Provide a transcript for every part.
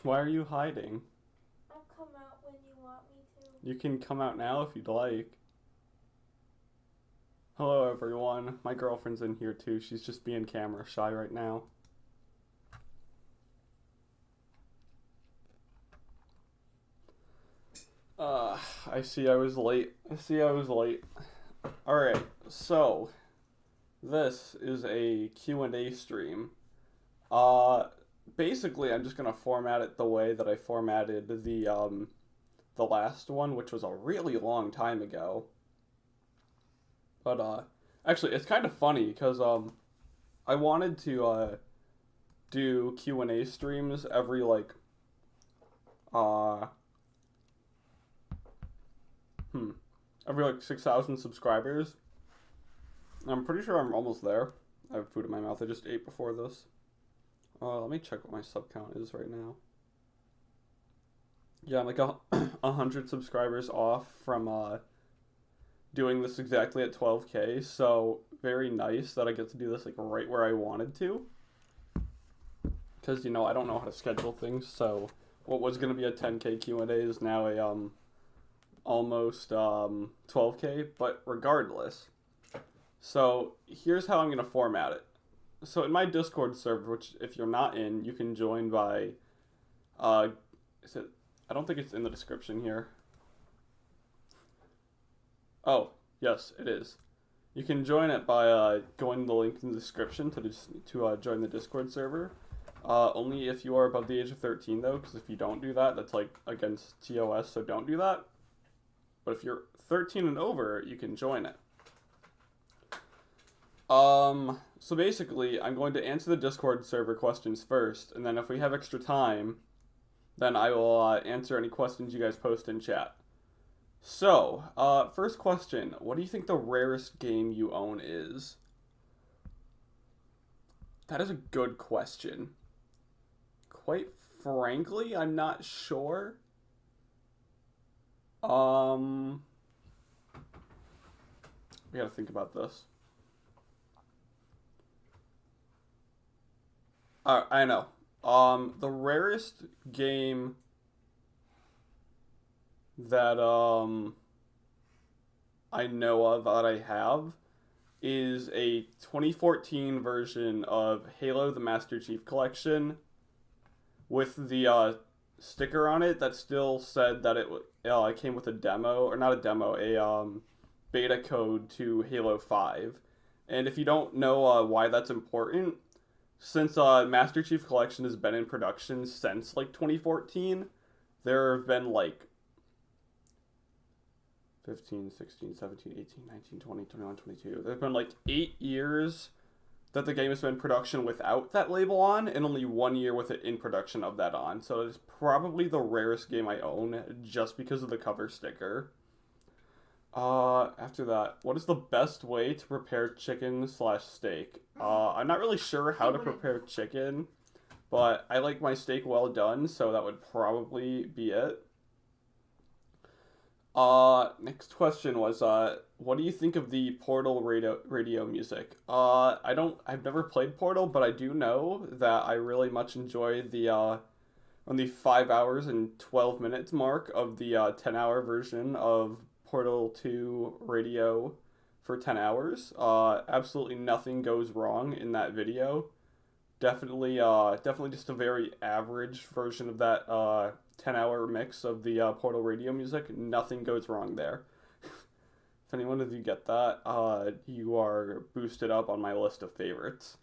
Why are you hiding? I'll come out when you want me to. You can come out now if you'd like. Hello everyone. My girlfriend's in here too. She's just being camera shy right now. I see I was late. Alright, so this is a Q&A stream. Uh, Basically I'm just gonna format it the way that I formatted the last one, which was a really long time ago. But actually it's kind of funny because I wanted to do Q&A streams every uh every 6,000 subscribers. I'm pretty sure I'm almost there. I have food in my mouth. I just ate before this. Let me check what my sub count is right now. Yeah, I'm like 100 subscribers off from doing this exactly at 12K. So very nice that I get to do this right where I wanted to. Because I don't know how to schedule things. So what was gonna be a 10K Q&A is now a almost 12K. But regardless, so here's how I'm gonna format it. So in my Discord server, which if you're not in, you can join by, is it? I don't think it's in the description here. Oh, yes, it is. You can join it by going to the link in the description to join the Discord server. Only if you are above the age of 13 though, because if you don't do that, that's against TOS, so don't do that. But if you're 13 and over, you can join it. So basically, I'm going to answer the Discord server questions first, and then if we have extra time, then I will answer any questions you guys post in chat. So, first question, what do you think the rarest game you own is? That is a good question. Quite frankly, I'm not sure. We gotta think about this. I know. The rarest game that I know of that I have is a 2014 version of Halo: The Master Chief Collection with the sticker on it that still said that it came with a demo, or not a demo, a beta code to Halo 5. And if you don't know why that's important, since Master Chief Collection has been in production since 2014, there have been 15, 16, 17, 18, 19, 20, 21, 22. There's been 8 years that the game has been in production without that label on, and only 1 year with it in production of that on. So it's probably the rarest game I own just because of the cover sticker. After that, what is the best way to prepare chicken/steak? I'm not really sure how to prepare chicken, but I like my steak well done, so that would probably be it. Next question was, what do you think of the Portal radio music? I've never played Portal, but I do know that I really much enjoy on the 5 hours and 12 minutes mark of the 10-hour version of Portal 2 radio for 10 hours. Absolutely nothing goes wrong in that video. Definitely just a very average version of that 10-hour mix of the Portal radio music. Nothing goes wrong there. If anyone of you get that, you are boosted up on my list of favorites.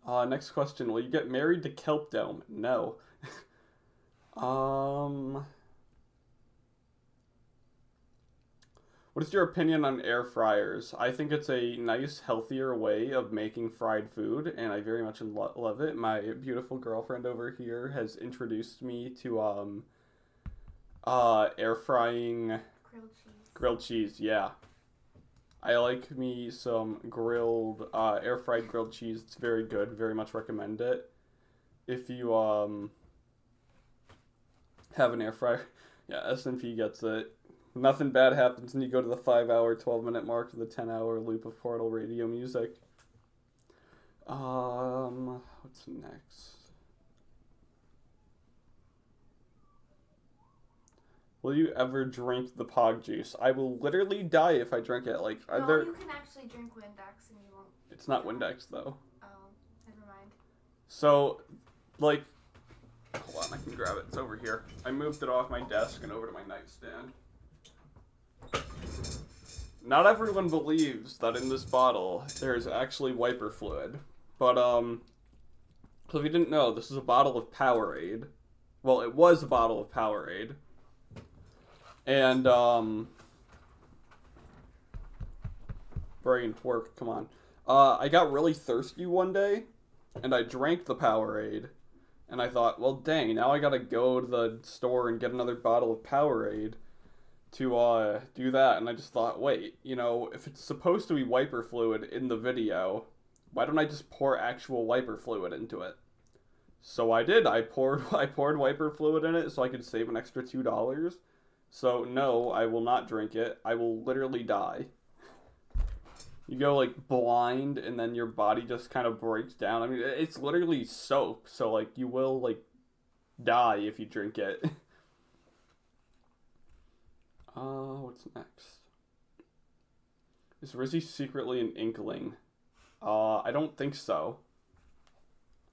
Next question, will you get married to Kelp Dome? No. What is your opinion on air fryers? I think it's a nice, healthier way of making fried food, and I very much love it. My beautiful girlfriend over here has introduced me to air frying grilled cheese. Yeah, I like me some grilled air fried grilled cheese. It's very good. Very much recommend it. If you have an air fryer, yeah, SNP gets it. Nothing bad happens when you go to the 5 hour, 12-minute mark of the 10-hour loop of Portal radio music. What's next? Will you ever drink the Pog juice? I will literally die if I drink it. Like, No, either... you can actually drink Windex and you won't. It's not Windex, though. Oh, never mind. So, like... Hold on, I can grab it. It's over here. I moved it off my desk and over to my nightstand. Not everyone believes that in this bottle there's actually wiper fluid. But, so if you didn't know, this is a bottle of Powerade. Well, it was a bottle of Powerade. And, brain work, come on. I got really thirsty one day, and I drank the Powerade, and I thought, well, dang, now I gotta go to the store and get another bottle of Powerade to, do that, and I just thought, wait, you know, if it's supposed to be wiper fluid in the video, why don't I just pour actual wiper fluid into it? So I did. I poured wiper fluid in it so I could save an extra $2. So no, I will not drink it. I will literally die. You go like blind and then your body just kind of breaks down. I mean, it's literally soap, so like you will like die if you drink it. What's next? Is Rizzy secretly an inkling? I don't think so.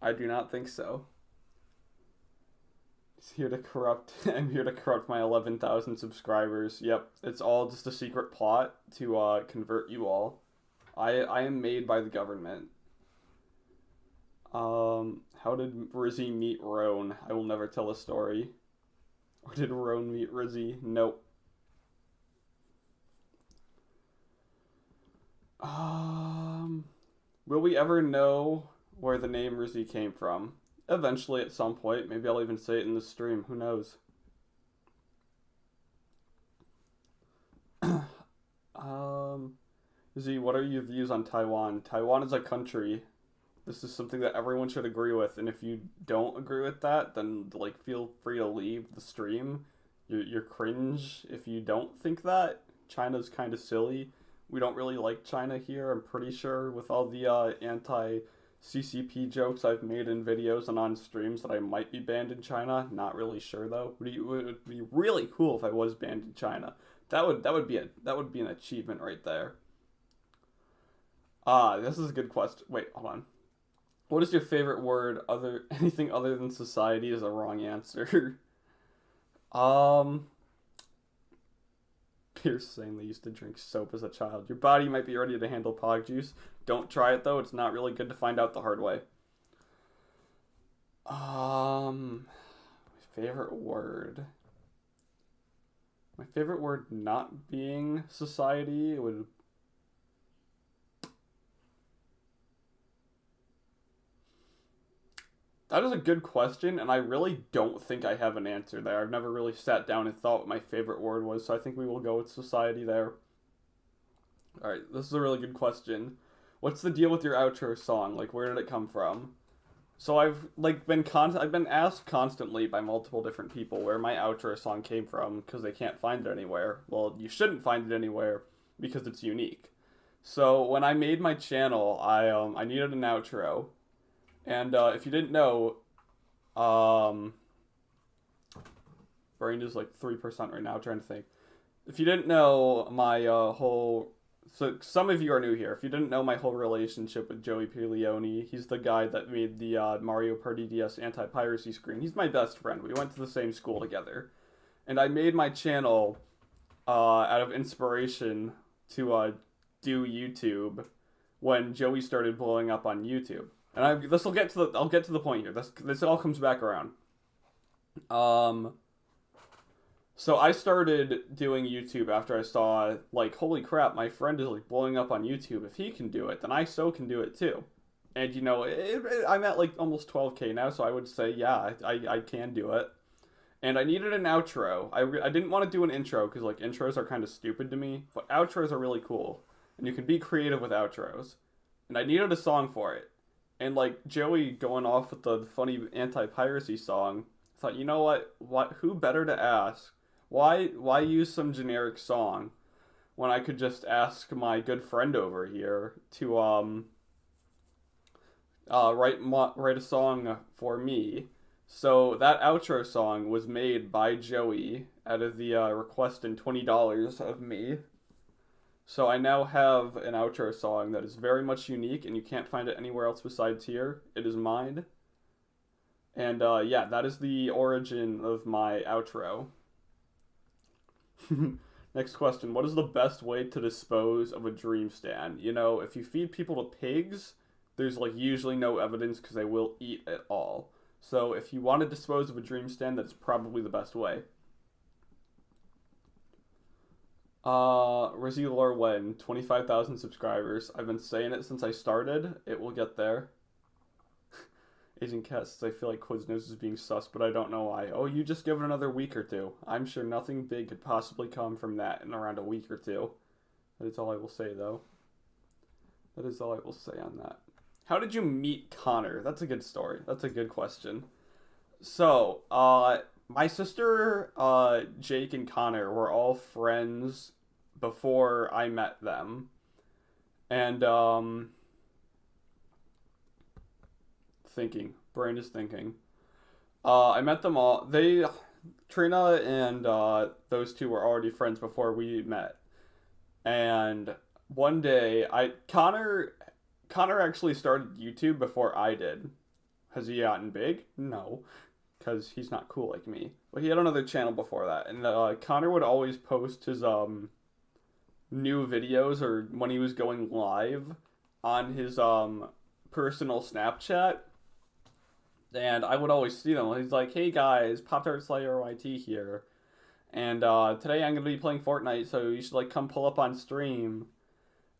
I do not think so. He's here to corrupt. I'm here to corrupt my 11,000 subscribers. Yep, it's all just a secret plot to convert you all. I am made by the government. How did Rizzy meet Roan? I will never tell a story. Or did Roan meet Rizzy? Nope. Will we ever know where the name Rizzy came from? Eventually, at some point. Maybe I'll even say it in the stream. Who knows? Rizzy, what are your views on Taiwan? Taiwan is a country. This is something that everyone should agree with, and if you don't agree with that, then like feel free to leave the stream. You're cringe if you don't think that. China's kind of silly. We don't really like China here, I'm pretty sure, with all the anti-CCP jokes I've made in videos and on streams that I might be banned in China. Not really sure though. It would be really cool if I was banned in China. That would be an achievement right there. This is a good question. Wait, hold on. What is your favorite word? Anything other than society is a wrong answer. Pierce saying they used to drink soap as a child. Your body might be ready to handle Pog juice. Don't try it though. It's not really good to find out the hard way. My favorite word. My favorite word not being society would... That is a good question, and I really don't think I have an answer there. I've never really sat down and thought what my favorite word was, so I think we will go with society there. Alright, this is a really good question. What's the deal with your outro song? Like, where did it come from? So I've been asked constantly by multiple different people where my outro song came from because they can't find it anywhere. Well, you shouldn't find it anywhere because it's unique. So when I made my channel, I needed an outro. And if you didn't know, brain is like 3% right now, trying to think. If you didn't know my so some of you are new here. If you didn't know my whole relationship with Joey Piglione, he's the guy that made the Mario Party DS anti-piracy screen. He's my best friend. We went to the same school together. And I made my channel out of inspiration to do YouTube when Joey started blowing up on YouTube. And I'll get to the point here. This all comes back around. So I started doing YouTube after I saw, like, holy crap, my friend is, like, blowing up on YouTube. If he can do it, then I so can do it, too. And, you know, I'm at, like, almost 12K now, so I would say, yeah, I can do it. And I needed an outro. I didn't want to do an intro, because, like, intros are kind of stupid to me. But outros are really cool. And you can be creative with outros. And I needed a song for it. And, like, Joey going off with the funny anti-piracy song, I thought, you know what? Who better to ask? Why use some generic song when I could just ask my good friend over here to write a song for me? So that outro song was made by Joey out of the request in $20 of me. So I now have an outro song that is very much unique, and you can't find it anywhere else besides here. It is mine. And yeah, that is the origin of my outro. Next question. What is the best way to dispose of a dream stand? You know, if you feed people to pigs, there's like usually no evidence because they will eat it all. So if you want to dispose of a dream stand, that's probably the best way. Rizzy Lorwen, 25,000 subscribers. I've been saying it since I started. It will get there. Agent Cat says, I feel like Quiznos is being sus, but I don't know why. Oh, you just give it another week or two. I'm sure nothing big could possibly come from that in around a week or two. That is all I will say, though. That is all I will say on that. How did you meet Connor? That's a good story. That's a good question. So, my sister, Jake, and Connor were all friends before I met them. And, thinking. Brain is thinking. I met them all. Trina and those two were already friends before we met. And one day, Connor actually started YouTube before I did. Has he gotten big? No, because he's not cool like me. But he had another channel before that, and Connor would always post his new videos or when he was going live on his personal Snapchat. And I would always see them. He's like, hey guys, Pop-Tart Slayer YT here. And today I'm going to be playing Fortnite, so you should like come pull up on stream.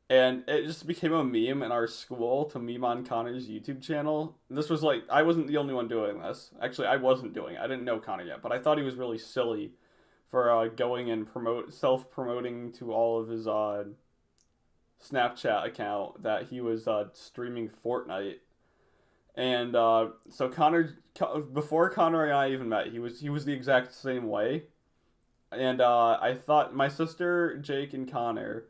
And it just became a meme in our school to meme on Connor's YouTube channel. And this was like, I wasn't the only one doing this. Actually, I wasn't doing it. I didn't know Connor yet, but I thought he was really silly for going and self-promoting to all of his Snapchat account that he was streaming Fortnite. And so before Connor and I even met, he was the exact same way. And I thought my sister, Jake, and Connor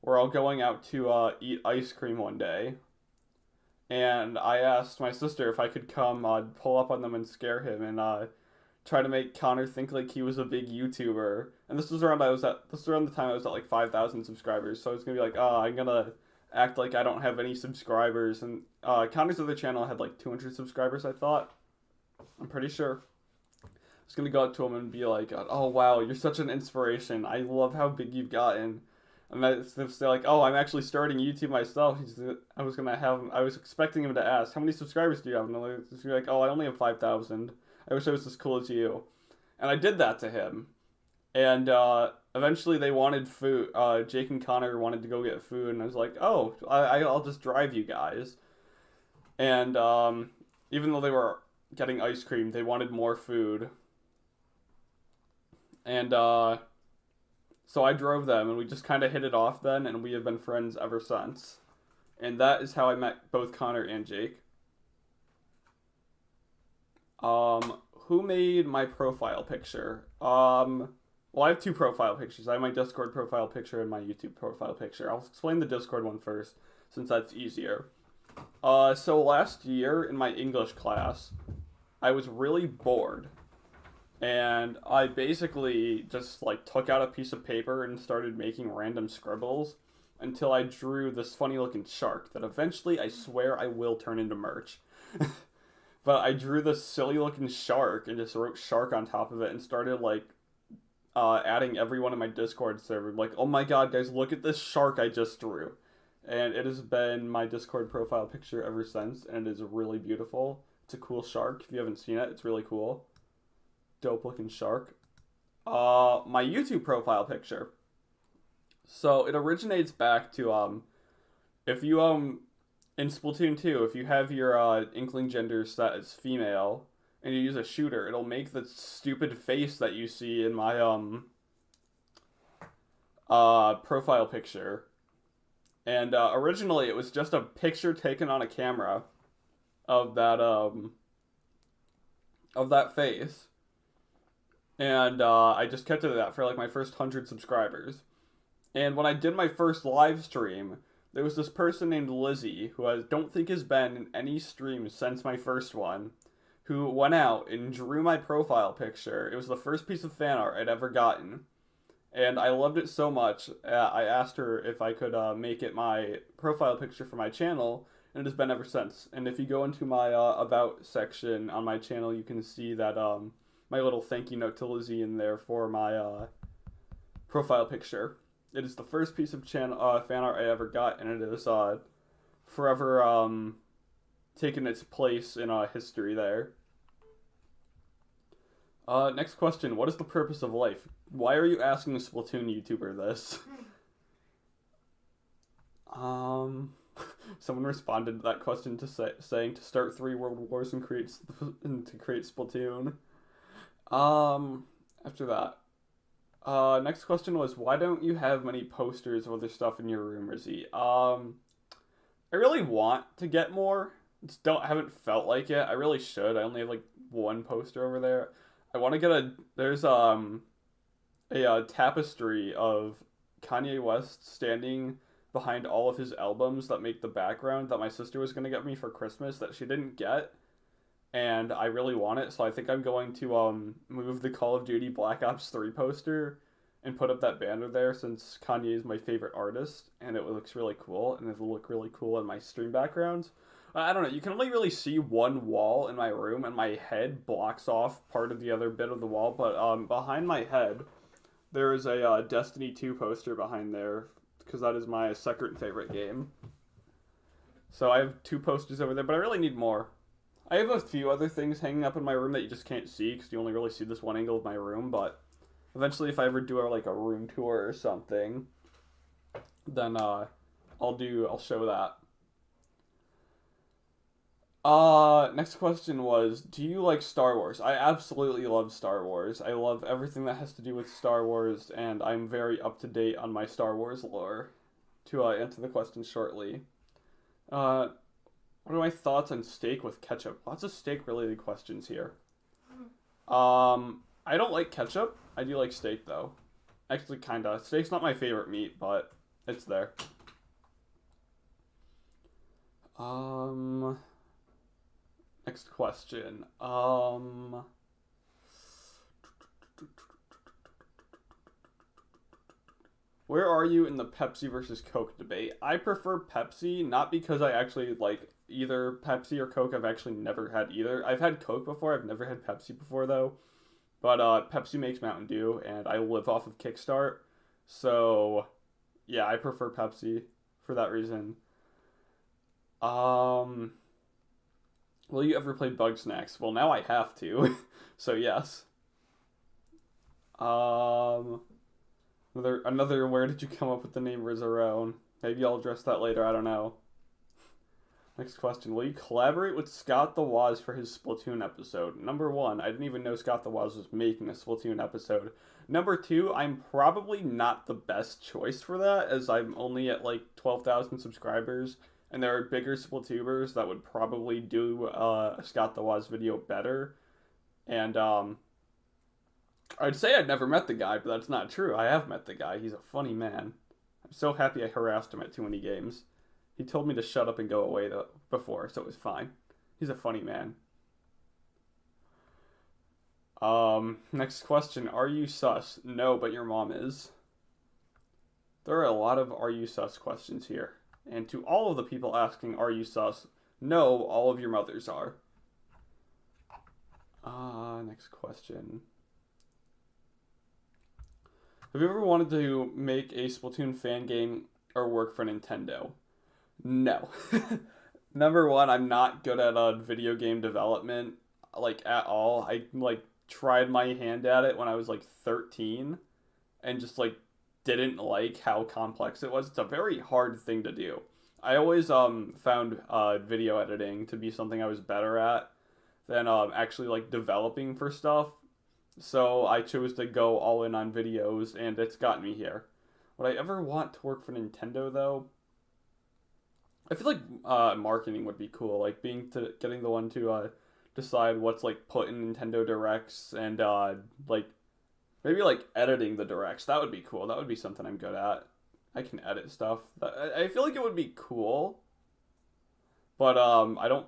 were all going out to eat ice cream one day. And I asked my sister if I could come pull up on them and scare him and try to make Connor think like he was a big YouTuber. And this was around the time I was at like 5,000 subscribers. So I was gonna be like, I'm gonna act like I don't have any subscribers. And Connor's other channel had like 200 subscribers, I thought. I'm pretty sure. I was gonna go up to him and be like, oh wow, you're such an inspiration. I love how big you've gotten. And they're like, oh, I'm actually starting YouTube myself. I was expecting him to ask, how many subscribers do you have? And I was like, oh, I only have 5,000. I wish I was as cool as you. And I did that to him. And eventually they wanted food. Jake and Connor wanted to go get food. And I was like, oh, I'll just drive you guys. And even though they were getting ice cream, they wanted more food. And so I drove them, and we just kind of hit it off then, and we have been friends ever since. And that is how I met both Connor and Jake. Who made my profile picture? Well, I have two profile pictures. I have my Discord profile picture and my YouTube profile picture. I'll explain the Discord one first, since that's easier. So last year in my English class, I was really bored. And I basically just like took out a piece of paper and started making random scribbles until I drew this funny looking shark that eventually I swear I will turn into merch. But I drew this silly looking shark and just wrote shark on top of it and started like adding everyone in my Discord server. Like, oh my god, guys, look at this shark I just drew. And it has been my Discord profile picture ever since, and it is really beautiful. It's a cool shark. If you haven't seen it, it's really cool. Dope looking shark. My YouTube profile picture. So it originates back to if you in Splatoon 2, if you have your Inkling gender set as female and you use a shooter, it'll make the stupid face that you see in my profile picture. And originally it was just a picture taken on a camera of that face. And I just kept it at that for like my first 100 subscribers. And when I did my first live stream, there was this person named Lizzie who I don't think has been in any stream since my first one. who went out and drew my profile picture. It was the first piece of fan art I'd ever gotten. And I loved it so much, I asked her if I could make it my profile picture for my channel, and it has been ever since. And if you go into my About section on my channel, you can see that my little thank you note to Lizzie in there for my profile picture. It is the first piece of fan art I ever got, and it is forever taken its place in history there. Next question. What is the purpose of life? Why are you asking a Splatoon YouTuber this? Someone responded to that question saying to start 3 world wars and to create Splatoon. After that. Next question was, why don't you have many posters of other stuff in your room, Rizzy? I really want to get more. Haven't felt like it. I really should. I only have like 1 poster over there. I want to get there's a tapestry of Kanye West standing behind all of his albums that make the background that my sister was going to get me for Christmas that she didn't get, and I really want it, so I think I'm going to move the Call of Duty Black Ops 3 poster and put up that banner there, since Kanye is my favorite artist and it looks really cool, and it'll look really cool in my stream background. I don't know, you can only really see one wall in my room, and my head blocks off part of the other bit of the wall, but behind my head, there is a Destiny 2 poster behind there, because that is my second favorite game. So I have 2 posters over there, but I really need more. I have a few other things hanging up in my room that you just can't see, because you only really see this one angle of my room, but eventually if I ever do a room tour or something, then I'll show that. Next question was, do you like Star Wars? I absolutely love Star Wars. I love everything that has to do with Star Wars, and I'm very up to date on my Star Wars lore. To answer the question shortly. What are my thoughts on steak with ketchup? Lots of steak-related questions here. I don't like ketchup. I do like steak, though. Actually, kinda. Steak's not my favorite meat, but it's there. Next question. Where are you in the Pepsi versus Coke debate? I prefer Pepsi, not because I actually like either Pepsi or Coke. I've actually never had either. I've had Coke before. I've never had Pepsi before, though. But Pepsi makes Mountain Dew, and I live off of Kickstart. So, yeah, I prefer Pepsi for that reason. Will you ever play Bugsnax? Well, now I have to. So, yes. Another, where did you come up with the name Rizzarone? Maybe I'll address that later, I don't know. Next question. Will you collaborate with Scott the Woz for his Splatoon episode? Number 1, I didn't even know Scott the Woz was making a Splatoon episode. Number 2, I'm probably not the best choice for that, as I'm only at 12,000 subscribers, and there are bigger Splatooners that would probably do a Scott the Woz video better. And I'd say I'd never met the guy, but that's not true. I have met the guy. He's a funny man. I'm so happy I harassed him at too many games. He told me to shut up and go away before, so it was fine. He's a funny man. Next question. Are you sus? No, but your mom is. There are a lot of are you sus questions here. And to all of the people asking are you sus, no, all of your mothers are. Next question. Have you ever wanted to make a Splatoon fan game or work for Nintendo? No. Number 1, I'm not good at video game development, at all. I, tried my hand at it when I was, 13, and just, didn't like how complex it was. It's a very hard thing to do. I always, found, video editing to be something I was better at than, actually, developing for stuff. So I chose to go all in on videos, and it's gotten me here. Would I ever want to work for Nintendo, though? I feel like marketing would be cool, getting the one to decide what's put in Nintendo Directs, and maybe editing the Directs. That would be cool. That would be something I'm good at. I can edit stuff. I feel like it would be cool, but I don't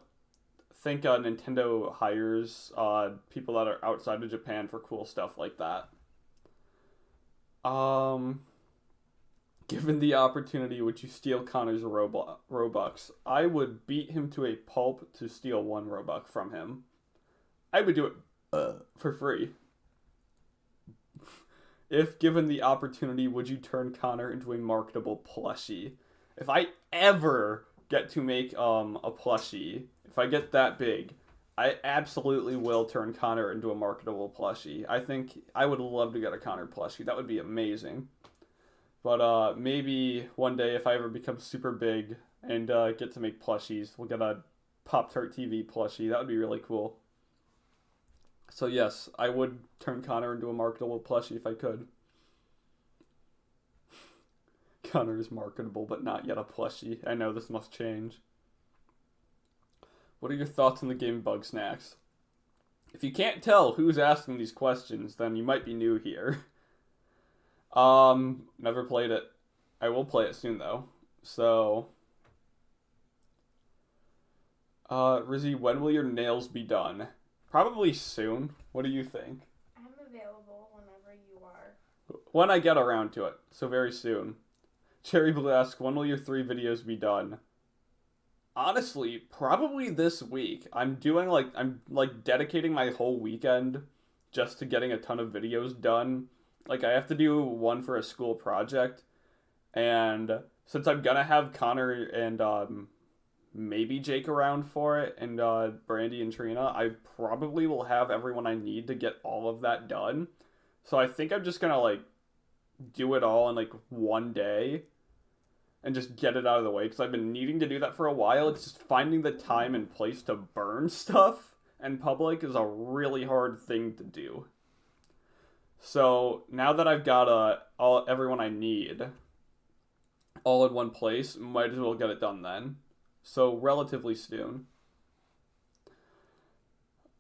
think Nintendo hires people that are outside of Japan for cool stuff like that. Um, Given the opportunity, would you steal Connor's Robux? I would beat him to a pulp to steal 1 Robux from him. I would do it for free. If given the opportunity, would you turn Connor into a marketable plushie? If I ever get to make a plushie, if I get that big, I absolutely will turn Connor into a marketable plushie. I think I would love to get a Connor plushie. That would be amazing. But maybe one day if I ever become super big and get to make plushies, we'll get a Pop-Tart TV plushie. That would be really cool. So yes, I would turn Connor into a marketable plushie if I could. Connor is marketable, but not yet a plushie. I know this must change. What are your thoughts on the game Bugsnax? If you can't tell who's asking these questions, then you might be new here. Never played it. I will play it soon though. So, Rizzy, when will your nails be done? Probably soon. What do you think? I'm available whenever you are. When I get around to it. So very soon. Cherry Blue asks, when will your 3 videos be done? Honestly, probably this week. I'm dedicating my whole weekend just to getting a ton of videos done. Like, I have to do one for a school project, and since I'm gonna have Connor and maybe Jake around for it, and Brandy and Trina, I probably will have everyone I need to get all of that done. So I think I'm just gonna do it all in one day and just get it out of the way, because I've been needing to do that for a while. It's just finding the time and place to burn stuff in public is a really hard thing to do. So now that I've got everyone I need all in one place, might as well get it done then. So relatively soon.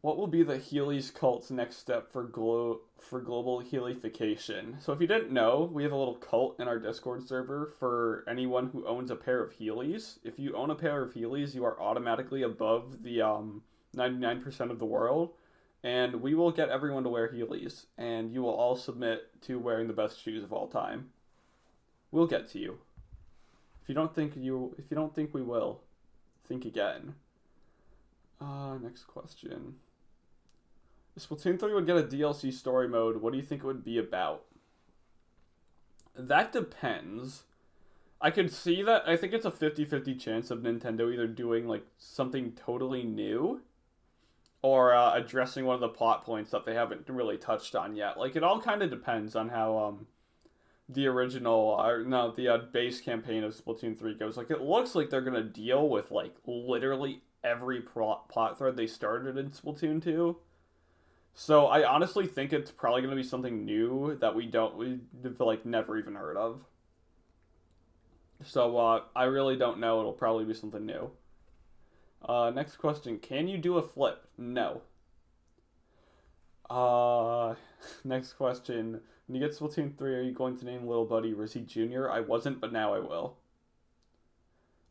What will be the Heelys cult's next step for global Heelyification? So if you didn't know, we have a little cult in our Discord server for anyone who owns a pair of Heelys. If you own a pair of Heelys, you are automatically above the 99% of the world. And we will get everyone to wear Heelys, and you will all submit to wearing the best shoes of all time. We'll get to you. If you don't think we will, think again. Next question. If Splatoon 3 would get a DLC story mode, what do you think it would be about? That depends. I could see that. I think it's a 50-50 chance of Nintendo either doing something totally new or addressing one of the plot points that they haven't really touched on yet. It all kind of depends on how the base campaign of Splatoon 3 goes. It looks like they're going to deal with literally every plot thread they started in Splatoon 2. So I honestly think it's probably going to be something new that we've never even heard of. So I really don't know. It'll probably be something new. Next question. Can you do a flip? No. Next question. When you get Splatoon 3, are you going to name little buddy Rizzy Jr.? I wasn't, but now I will.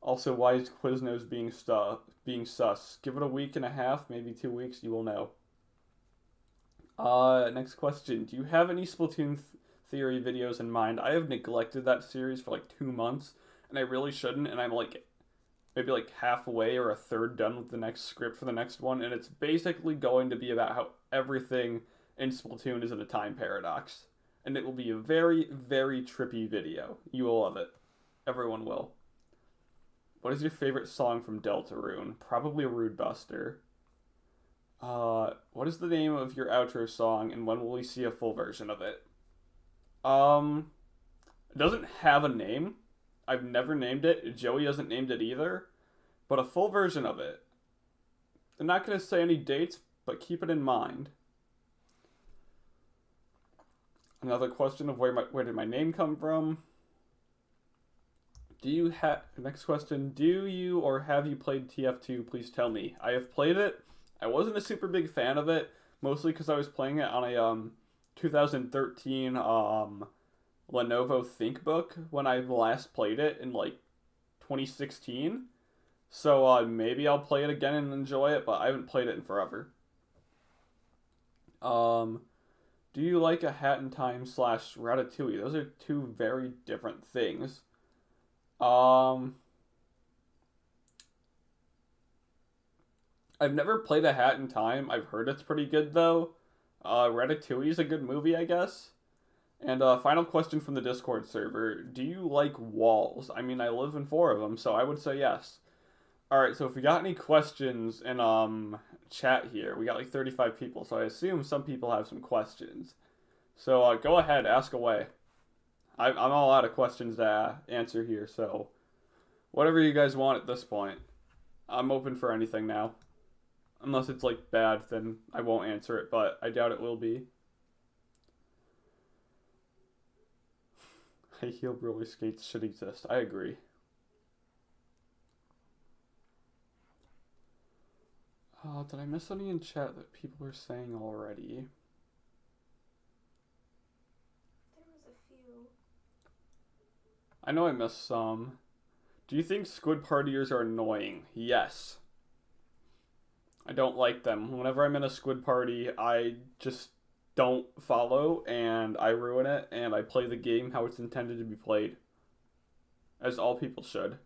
Also, why is Quiznos being sus? Give it a week and a half, maybe 2 weeks, you will know. Next question. Do you have any Splatoon Theory videos in mind? I have neglected that series for 2 months, and I really shouldn't, and I'm maybe halfway or a third done with the next script for the next one, and it's basically going to be about how everything in Splatoon is in a time paradox. And it will be a very, very trippy video. You will love it. Everyone will. What is your favorite song from Deltarune? Probably Rude Buster. What is the name of your outro song, and when will we see a full version of it? It doesn't have a name. I've never named it. Joey hasn't named it either. But a full version of it. I'm not going to say any dates, but keep it in mind. Another question of where did my name come from? Next question. Do you or have you played TF2? Please tell me. I have played it. I wasn't a super big fan of it, mostly because I was playing it on a 2013 Lenovo ThinkBook when I last played it in 2016. So maybe I'll play it again and enjoy it, but I haven't played it in forever. Um, do you like A Hat in Time slash Ratatouille? Those are two very different things. Um, I've never played A Hat in Time. I've heard it's pretty good though. Ratatouille is a good movie, I guess. And final question from the Discord server: do you like walls? I mean, I live in four of them, so I would say yes. All right, so if we got any questions in chat here, we got like 35 people, so I assume some people have some questions. So go ahead, ask away. I'm all out of questions to answer here, so whatever you guys want at this point, I'm open for anything now. Unless it's like bad, then I won't answer it, but I doubt it will be. High heel roller skates should exist. I agree. Did I miss any in chat that people are saying already? There was a few. I know I missed some. Do you think squid partiers are annoying? Yes. I don't like them. Whenever I'm in a squid party, I just don't follow and I ruin it and I play the game how it's intended to be played. As all people should.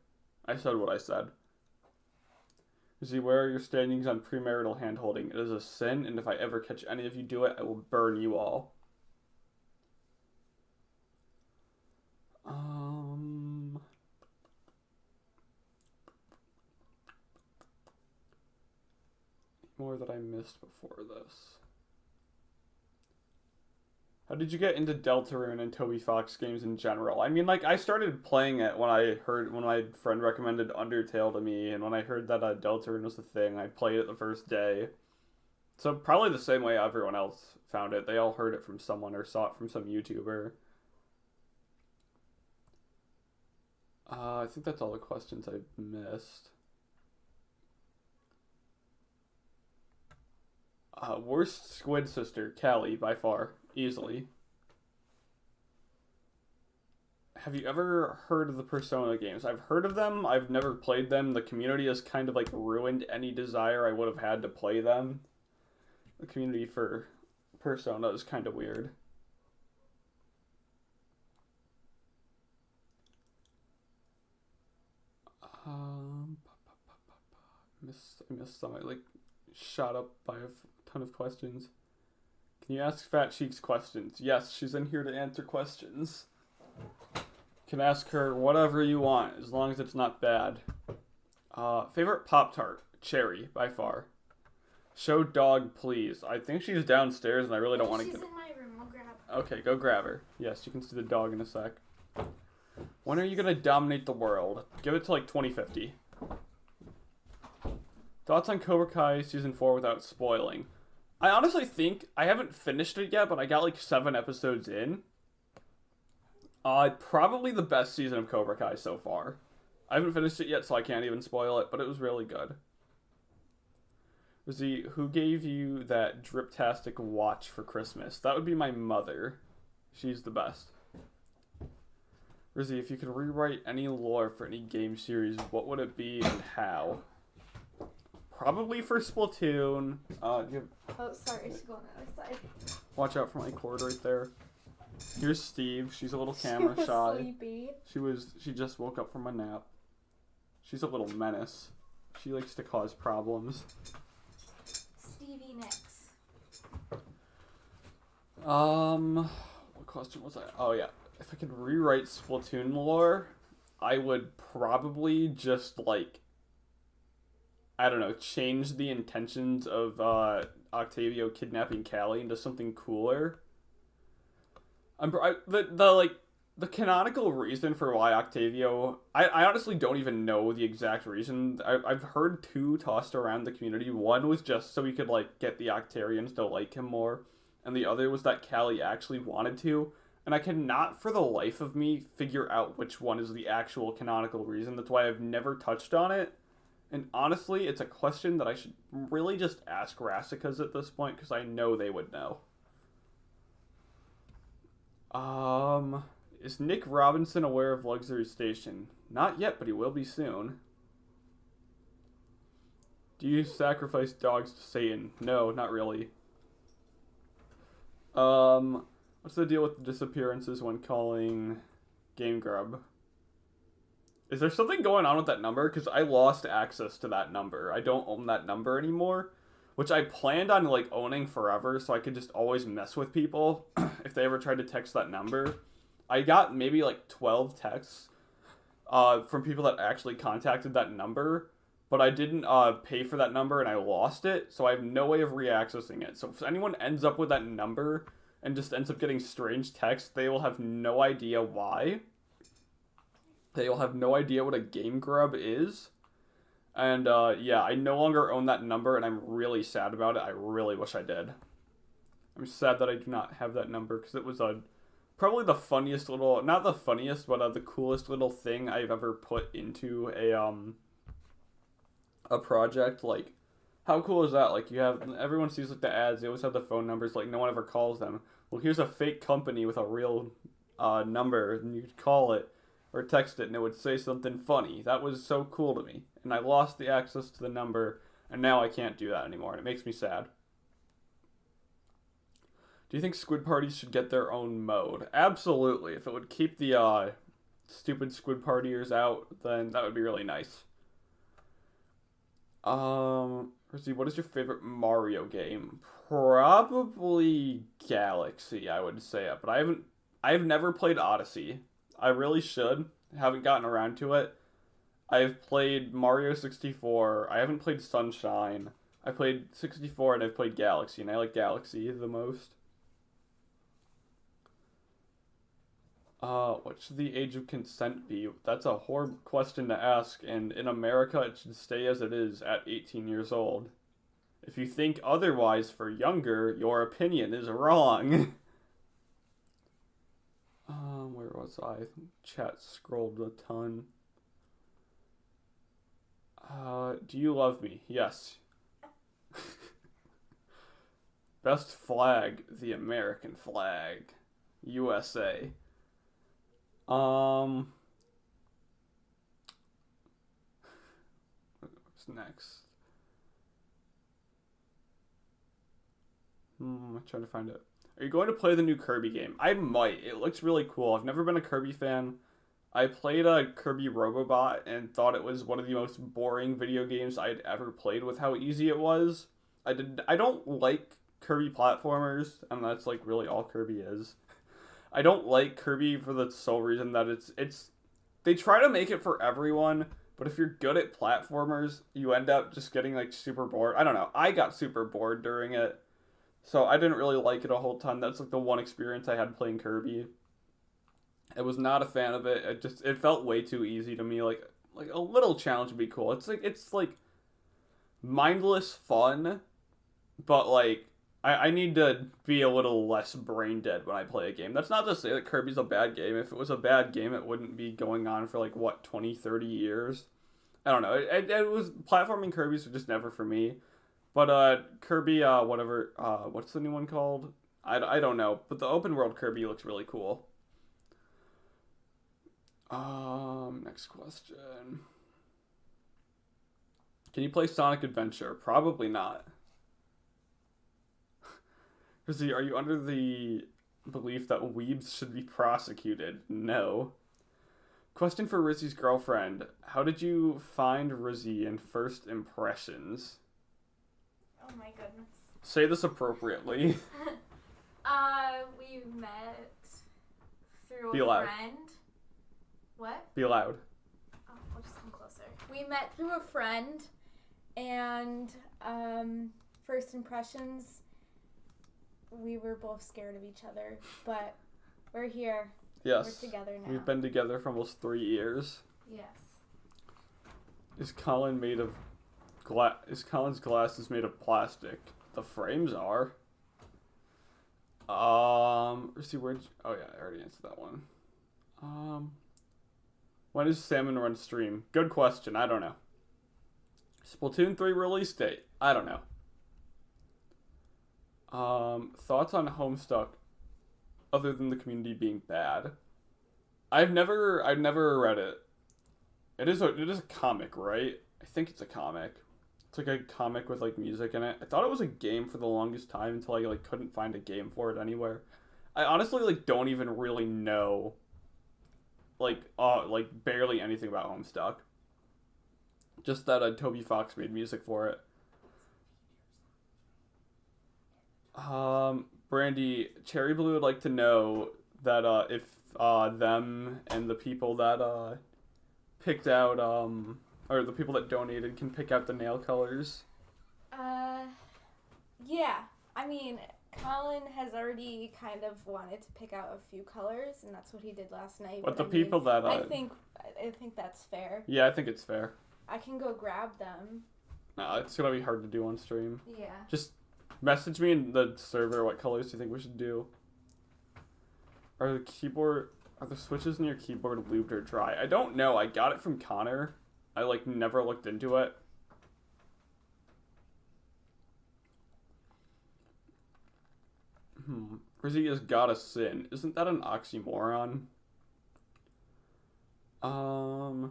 I said what I said. See, where are your standings on premarital handholding? It is a sin, and if I ever catch any of you do it, I will burn you all. More that I missed before this. How did you get into Deltarune and Toby Fox games in general? I mean, like, I started playing it when my friend recommended Undertale to me, and when I heard that Deltarune was a thing, I played it the first day. So probably the same way everyone else found it. They all heard it from someone or saw it from some YouTuber. I think that's all the questions I missed. Worst squid sister, Callie, by far. Easily. Have you ever heard of the Persona games? I've heard of them. I've never played them. The community has kind of like ruined any desire I would have had to play them. The community for Persona is kind of weird. I missed some. I like shot up by a ton of questions. Can you ask Fat Cheeks questions? Yes, she's in here to answer questions. Can ask her whatever you want, as long as it's not bad. Favorite Pop-Tart? Cherry, by far. Show dog, please. I think she's downstairs, and I really don't want to She's get... in my room. I'll grab her. Okay, go grab her. Yes, you can see the dog in a sec. When are you gonna dominate the world? Give it to, like, 2050. Thoughts on Cobra Kai Season 4 without spoiling? I honestly think, I haven't finished it yet, but I got like 7 episodes in. Probably the best season of Cobra Kai so far. I haven't finished it yet, so I can't even spoil it, but it was really good. Who gave you that Driptastic watch for Christmas? That would be my mother. She's the best. Rizzy, if you could rewrite any lore for any game series, what would it be and how? Probably for Splatoon. Oh, sorry, she's going on the other side. Watch out for my cord right there. Here's Steve. She's a little camera she was shy. Sleepy. She just woke up from a nap. She's a little menace. She likes to cause problems. Stevie Nicks. What question was that? Oh yeah. If I could rewrite Splatoon lore, I would probably just like, I don't know, change the intentions of Octavio kidnapping Callie into something cooler. The canonical reason for why Octavio, I honestly don't even know the exact reason. I've heard 2 tossed around the community. One was just so he could like get the Octarians to like him more, and the other was that Callie actually wanted to. And I cannot for the life of me figure out which one is the actual canonical reason. That's why I've never touched on it. And honestly, it's a question that I should really just ask Rassicas at this point, because I know they would know. Is Nick Robinson aware of Luxury Station? Not yet, but he will be soon. Do you sacrifice dogs to Satan? No, not really. What's the deal with disappearances when calling Game Grub? Is there something going on with that number? Because I lost access to that number. I don't own that number anymore, which I planned on like owning forever, so I could just always mess with people if they ever tried to text that number. I got maybe like 12 texts from people that actually contacted that number, but I didn't pay for that number and I lost it, so I have no way of reaccessing it. So if anyone ends up with that number and just ends up getting strange texts, they will have no idea why. They will have no idea what a Game Grub is. And yeah, I no longer own that number and I'm really sad about it. I really wish I did. I'm sad that I do not have that number because it was probably the funniest little, not the funniest, but the coolest little thing I've ever put into a project. Like, how cool is that? Like, you have, everyone sees like the ads, they always have the phone numbers, like no one ever calls them. Well, here's a fake company with a real number, and you could call it or text it and it would say something funny. That was so cool to me. And I lost the access to the number, and now I can't do that anymore, and it makes me sad. Do you think squid parties should get their own mode? Absolutely. If it would keep the stupid squid partiers out, then that would be really nice. Let's see, what is your favorite Mario game? Probably Galaxy, I would say. But I've never played Odyssey. I really should. Haven't gotten around to it. I've played Mario 64. I haven't played Sunshine. I played 64 and I've played Galaxy, and I like Galaxy the most. What should the age of consent be? That's a horrible question to ask, and in America it should stay as it is at 18 years old. If you think otherwise for younger, your opinion is wrong. Where was I? Chat scrolled a ton. Do you love me? Yes. Best flag, the American flag. USA. What's next? I'm trying to find it. Are you going to play the new Kirby game? I might. It looks really cool. I've never been a Kirby fan. I played a Kirby Robobot and thought it was one of the most boring video games I'd ever played with how easy it was. I don't like Kirby platformers, and that's like really all Kirby is. I don't like Kirby for the sole reason that it's they try to make it for everyone, but if you're good at platformers, you end up just getting like super bored. I don't know. I got super bored during it. So I didn't really like it a whole ton. That's like the one experience I had playing Kirby. I was not a fan of it. It felt way too easy to me. Like a little challenge would be cool. It's like mindless fun, but like I need to be a little less brain dead when I play a game. That's not to say that Kirby's a bad game. If it was a bad game, it wouldn't be going on for like, what, 20, 30 years? I don't know. It was, platforming Kirby's were just never for me. But Kirby, whatever, what's the new one called? I don't know. But the open world Kirby looks really cool. Next question. Can you play Sonic Adventure? Probably not. Rizzy, are you under the belief that weebs should be prosecuted? No. Question for Rizzy's girlfriend. How did you find Rizzy in first impressions? Oh my goodness. Say this appropriately. We met through Be a loud. friend. What? Be loud. Oh, I'll just come closer. We met through a friend, and first impressions, we were both scared of each other, but we're here. Yes. We're together now. We've been together for almost 3 years. Yes. Is Colin made of glass? Is Colin's glasses made of plastic? The frames are. Let's see where. Oh yeah, I already answered that one. When is Salmon Run stream? Good question. I don't know. Splatoon 3 release date? I don't know. Thoughts on Homestuck, other than the community being bad? I've never read it. It is a comic, right? I think it's a comic. It's It's like a comic with like music in it. I thought it was a game for the longest time until I like couldn't find a game for it anywhere. I honestly like don't even really know like barely anything about Homestuck. Just that Toby Fox made music for it. Brandy, Cherry Blue would like to know that if them and the people that picked out or the people that donated can pick out the nail colors. Yeah. I mean, Colin has already kind of wanted to pick out a few colors, and that's what he did last night. But the people that I think that's fair. Yeah, I think it's fair. I can go grab them. No, it's gonna be hard to do on stream. Yeah. Just message me in the server what colors do you think we should do. Are the switches in your keyboard lubed or dry? I don't know. I got it from Connor. I like never looked into it. Rizzy has got a sin. Isn't that an oxymoron? What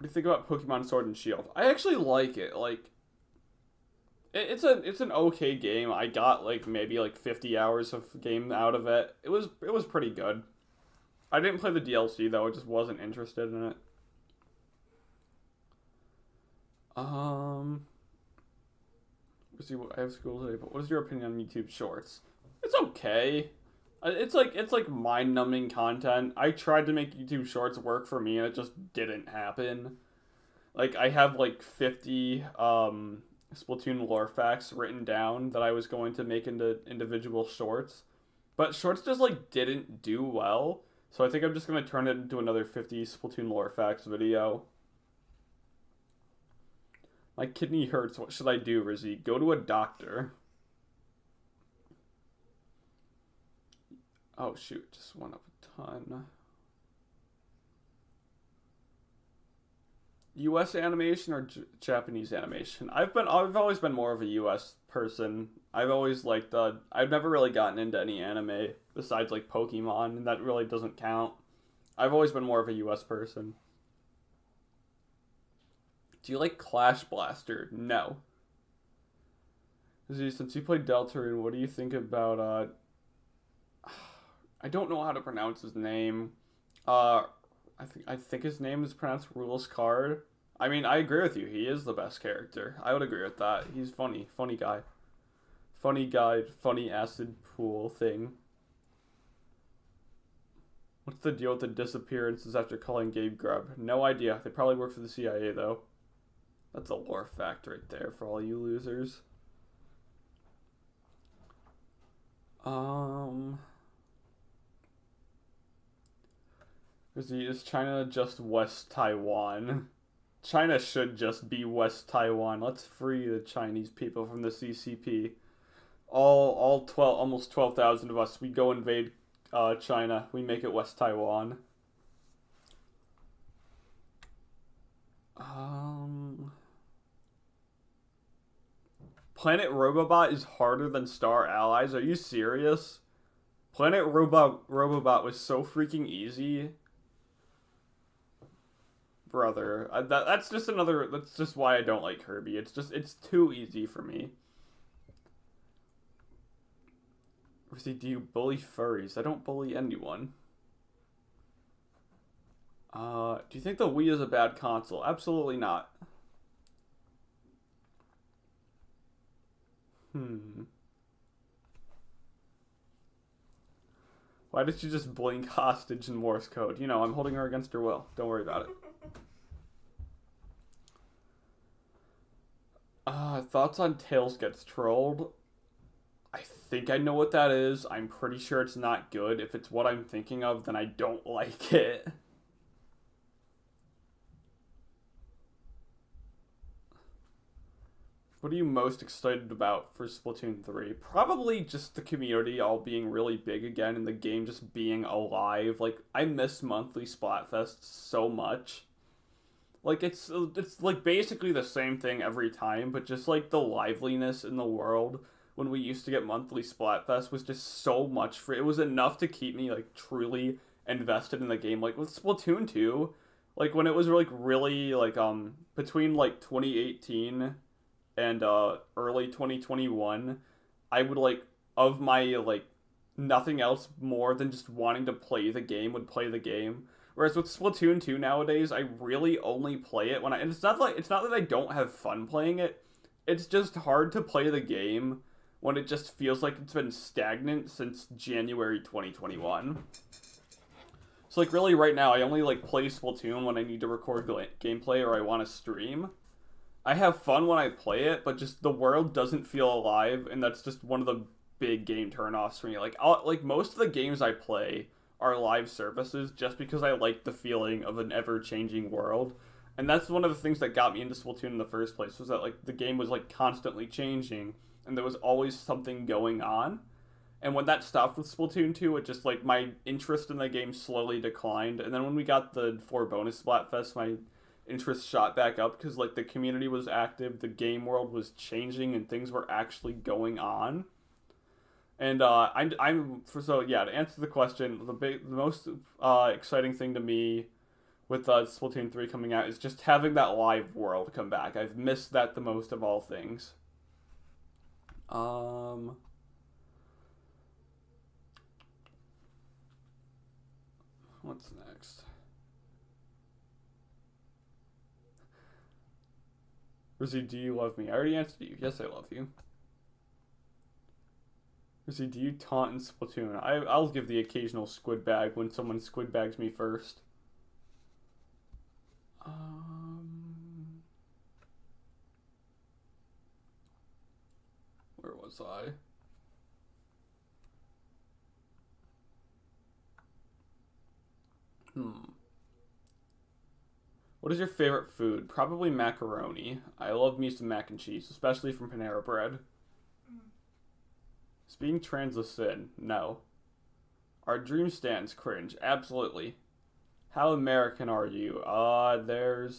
do you think about Pokemon Sword and Shield? I actually like it. Like, it's an okay game. I got like maybe like 50 hours of game out of it. It was pretty good. I didn't play the DLC though. I just wasn't interested in it. Let's see. I have school today, but what is your opinion on YouTube Shorts? It's okay. It's like mind-numbing content. I tried to make YouTube Shorts work for me, and it just didn't happen. Like, I have like 50 Splatoon lore facts written down that I was going to make into individual shorts, but shorts just like didn't do well. So I think I'm just gonna turn it into another 50 Splatoon lore facts video. My kidney hurts. What should I do, Rizzy? Go to a doctor. Oh shoot, just went up a ton. U.S. animation or Japanese animation? I've always been more of a U.S. person. I've always liked I've never really gotten into any anime besides like Pokemon, and that really doesn't count. I've always been more of a U.S. person. Do you like Clash Blaster? No. Since you played Deltarune, what do you think about I don't know how to pronounce his name. I think his name is pronounced Rules Card. I mean, I agree with you. He is the best character. I would agree with that. He's funny. Funny guy. Funny guy. Funny acid pool thing. What's the deal with the disappearances after calling Gabe Grubb? No idea. They probably work for the CIA, though. That's a lore fact right there for all you losers. Is China just West Taiwan? China should just be West Taiwan. Let's free the Chinese people from the CCP. Almost 12,000 of us. We go invade China. We make it West Taiwan. Planet Robobot is harder than Star Allies. Are you serious? Planet Robobot was so freaking easy. Brother, that's just why I don't like Kirby. It's too easy for me. Do you bully furries? I don't bully anyone. Do you think the Wii is a bad console? Absolutely not. Why did you just blink hostage in Morse code? You know, I'm holding her against her will. Don't worry about it. Thoughts on Tails Gets Trolled? I think I know what that is. I'm pretty sure it's not good. If it's what I'm thinking of, then I don't like it. What are you most excited about for Splatoon 3? Probably just the community all being really big again and the game just being alive. Like, I miss monthly Splatfests so much. Like, it's like basically the same thing every time, but just like the liveliness in the world when we used to get monthly Splatfest was just so much for it was enough to keep me like truly invested in the game. Like with Splatoon 2, like when it was like really like between like 2018 and early 2021, I would like of my like nothing else more than just wanting to play the game would play the game. Whereas with Splatoon 2 nowadays, I really only play it when and it's not that I don't have fun playing it. It's just hard to play the game when it just feels like it's been stagnant since January 2021. So like really right now I only like play Splatoon when I need to record gameplay or I want to stream. I have fun when I play it, but just the world doesn't feel alive, and that's just one of the big game turnoffs for me. Like most of the games I play are live services just because I like the feeling of an ever-changing world. And that's one of the things that got me into Splatoon in the first place, was that like the game was like constantly changing and there was always something going on. And when that stopped with Splatoon 2, it just like my interest in the game slowly declined. And then when we got the 4 bonus Splatfest, my interest shot back up because like the community was active, the game world was changing, and things were actually going on. And to answer the question, the most exciting thing to me with Splatoon 3 coming out is just having that live world come back. I've missed that the most of all things. What's next? Rizzy, do you love me? I already answered you. Yes, I love you. Rizzy, do you taunt in Splatoon? I'll give the occasional squid bag when someone squid bags me first. Where was I? What is your favorite food? Probably macaroni. I love me some mac and cheese, especially from Panera Bread. Is being trans a sin? No. Are dream stands cringe? Absolutely. How American are you? There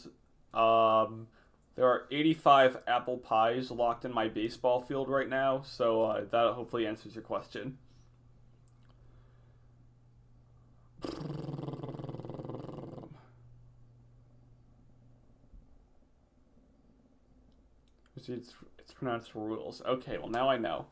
are 85 apple pies locked in my baseball field right now, so that hopefully answers your question. It's pronounced rules. Okay, well now I know.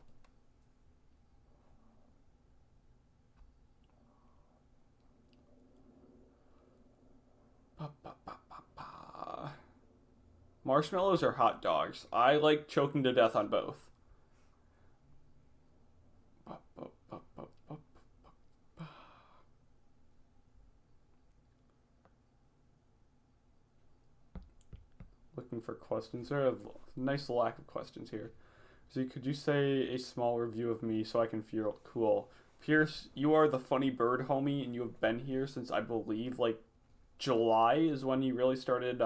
Marshmallows or hot dogs? I like choking to death on both. Looking for questions. There are a nice lack of questions here. So could you say a small review of me so I can feel cool? Pierce, you are the funny bird homie, and you have been here since I believe like July is when you really started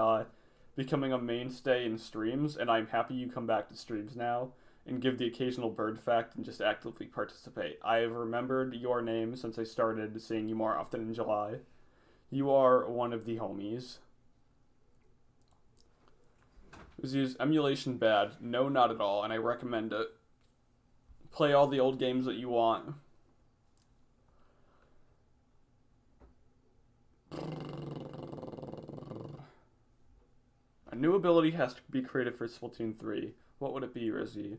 becoming a mainstay in streams, and I'm happy you come back to streams now and give the occasional bird fact and just actively participate. I have remembered your name since I started seeing you more often in July. You are one of the homies. Is emulation bad? No, not at all, and I recommend it. Play all the old games that you want. A new ability has to be created for Splatoon 3. What would it be, Rizzy?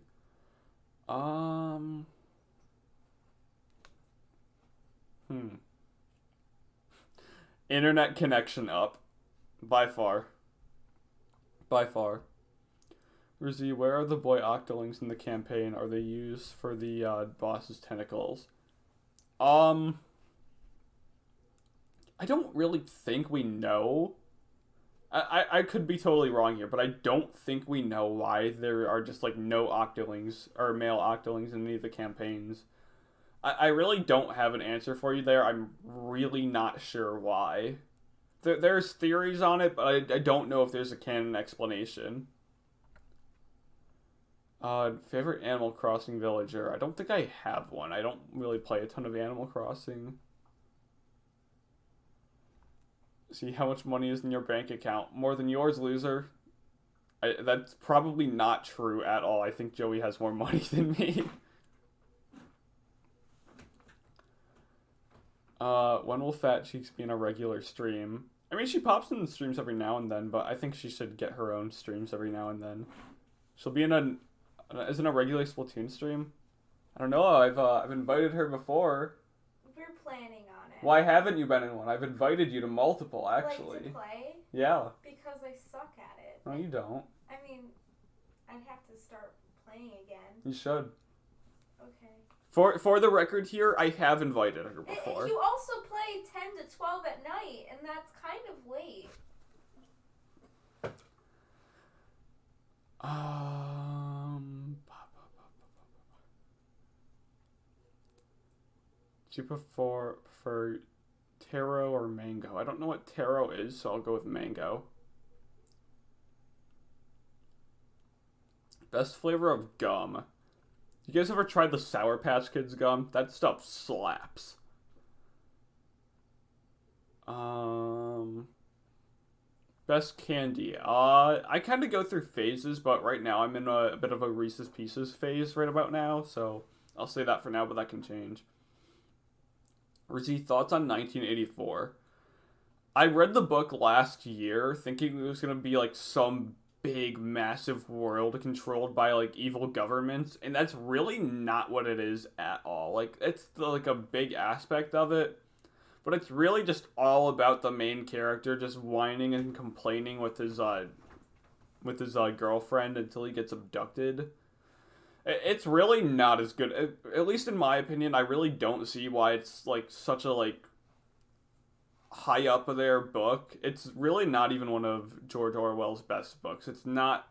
Internet connection up. By far. By far. Rizzy, where are the boy Octolings in the campaign? Are they used for the boss's tentacles? I don't really think we know. I could be totally wrong here, but I don't think we know why there are just like no Octolings or male Octolings in any of the campaigns. I really don't have an answer for you there. I'm really not sure why. There's theories on it, but I don't know if there's a canon explanation. Favorite Animal Crossing villager? I don't think I have one. I don't really play a ton of Animal Crossing. See how much money is in your bank account. More than yours, loser. That's probably not true at all. I think Joey has more money than me. When will Fat Cheeks be in a regular stream? I mean, she pops in the streams every now and then, but I think she should get her own streams every now and then. She'll be in isn't a regular Splatoon stream? I don't know. I've invited her before. We're planning on it. Why haven't you been in one? I've invited you to multiple, actually. Like to play? Yeah. Because I suck at it. No, you don't. I mean, I'd have to start playing again. You should. Okay. For the record here, I have invited her before. You also play 10 to 12 at night, and that's kind of late. Do you prefer taro or mango? I don't know what taro is, so I'll go with mango. Best flavor of gum. You guys ever tried the Sour Patch Kids gum? That stuff slaps. Best candy. I kind of go through phases, but right now I'm in a bit of a Reese's Pieces phase right about now, so I'll say that for now, but that can change. Rizzy, thoughts on 1984? I read the book last year thinking it was going to be like some big, massive world controlled by like evil governments, and that's really not what it is at all. Like, it's like a big aspect of it, but it's really just all about the main character just whining and complaining with his girlfriend until he gets abducted. It's really not as good, at least in my opinion. I really don't see why it's like such a like high up of their book. It's really not even one of George Orwell's best books. It's not.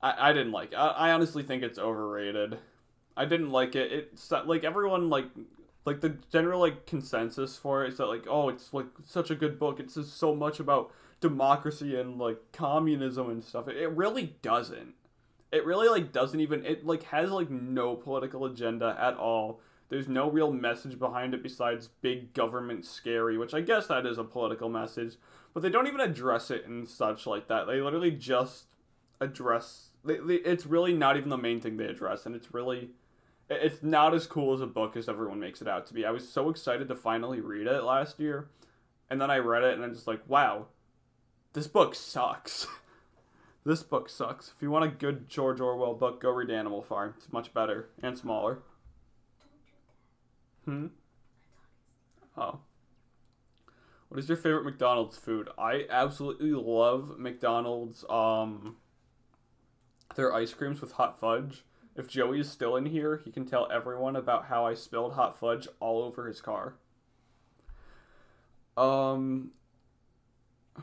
I didn't like it. I honestly think it's overrated. I didn't like it. It's like everyone like the general like consensus for it is that like, oh, it's like such a good book. It says so much about democracy and like communism and stuff. It really doesn't. It really like doesn't even. It like has like no political agenda at all. There's no real message behind it besides big government scary, which I guess that is a political message. But they don't even address it and such like that. They literally just address... It's really not even the main thing they address, and it's really... It's not as cool as a book as everyone makes it out to be. I was so excited to finally read it last year, and then I read it, and I'm just like, wow, this book sucks. This book sucks. If you want a good George Orwell book, go read Animal Farm. It's much better and smaller. Oh. What is your favorite McDonald's food? I absolutely love McDonald's, their ice creams with hot fudge. If Joey is still in here, he can tell everyone about how I spilled hot fudge all over his car.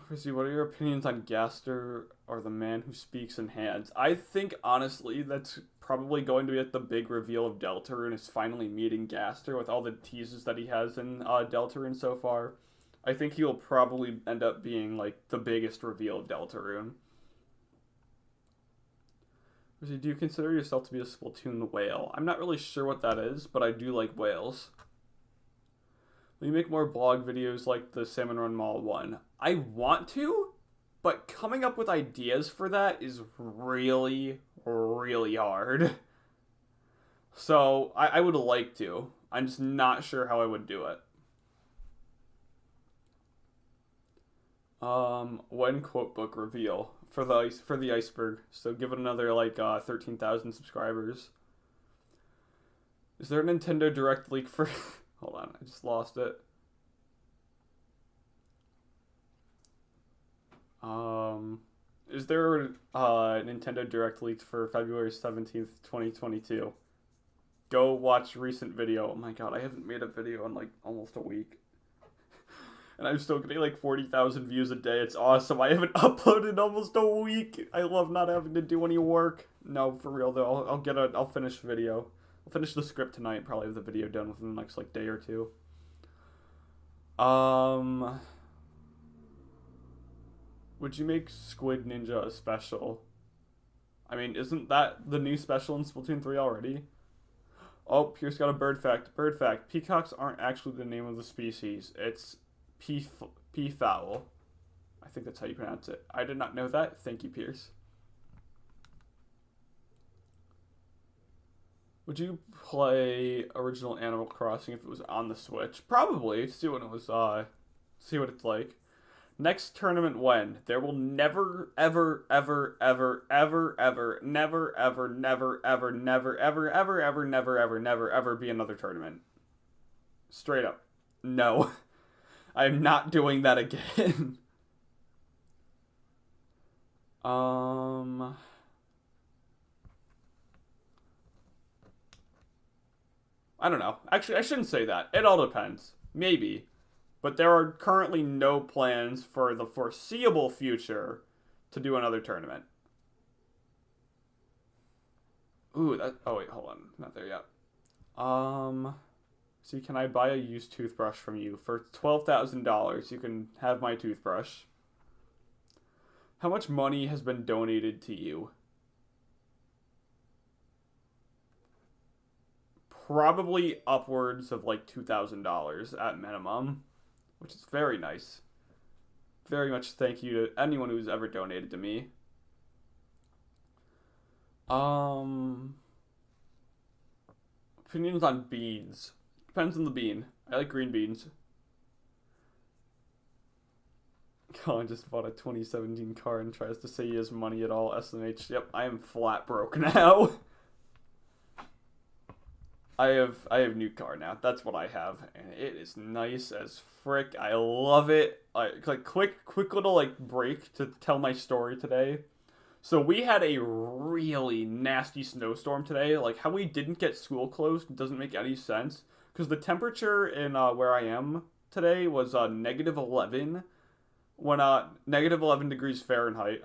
Frizzy, what are your opinions on Gaster or the Man Who Speaks in Hands? I think, honestly, that's probably going to be at the big reveal of Deltarune is finally meeting Gaster with all the teases that he has in Deltarune so far. I think he'll probably end up being, like, the biggest reveal of Deltarune. Frizzy, do you consider yourself to be a Splatoon whale? I'm not really sure what that is, but I do like whales. Will you make more blog videos like the Salmon Run Mall one? I want to, but coming up with ideas for that is really, really hard. So, I would like to. I'm just not sure how I would do it. When quote book reveal for the iceberg. So give it another like 13,000 subscribers. Is there a Nintendo Direct leak for... Hold on, I just lost it. Is there a Nintendo Direct leaked for February 17th, 2022? Go watch recent video. Oh my god, I haven't made a video in like almost a week. And I'm still getting like 40,000 views a day. It's awesome. I haven't uploaded in almost a week. I love not having to do any work. No, for real though. I'll finish the video. I'll finish the script tonight. Probably have the video done within the next like day or two. Would you make Squid Ninja a special? I mean, isn't that the new special in Splatoon 3 already? Oh, Pierce got a bird fact. Bird fact. Peacocks aren't actually the name of the species. It's peafowl. I think that's how you pronounce it. I did not know that. Thank you, Pierce. Would you play original Animal Crossing if it was on the Switch? Probably. See what it's like. Next tournament when? There will never, ever, ever, ever, ever, ever, never, ever, never, ever, never, ever, ever, ever, never, ever, never, ever be another tournament. Straight up. No. I'm not doing that again. I don't know. Actually, I shouldn't say that. It all depends. Maybe. But there are currently no plans for the foreseeable future to do another tournament. Ooh, that. Oh, wait, hold on. Not there yet. See, can I buy a used toothbrush from you? For $12,000, you can have my toothbrush. How much money has been donated to you? Probably upwards of like $2,000 at minimum, which is very nice. Very much thank you to anyone who's ever donated to me. Opinions on beans. Depends on the bean. I like green beans. Colin just bought a 2017 car and tries to say he has money at all. SMH. Yep, I am flat broke now. I have new car now. That's what I have, and it is nice as frick. I love it. Like quick little like break to tell my story today. So we had a really nasty snowstorm today. Like how we didn't get school closed doesn't make any sense because the temperature in where I am today was -11. When negative 11 degrees Fahrenheit.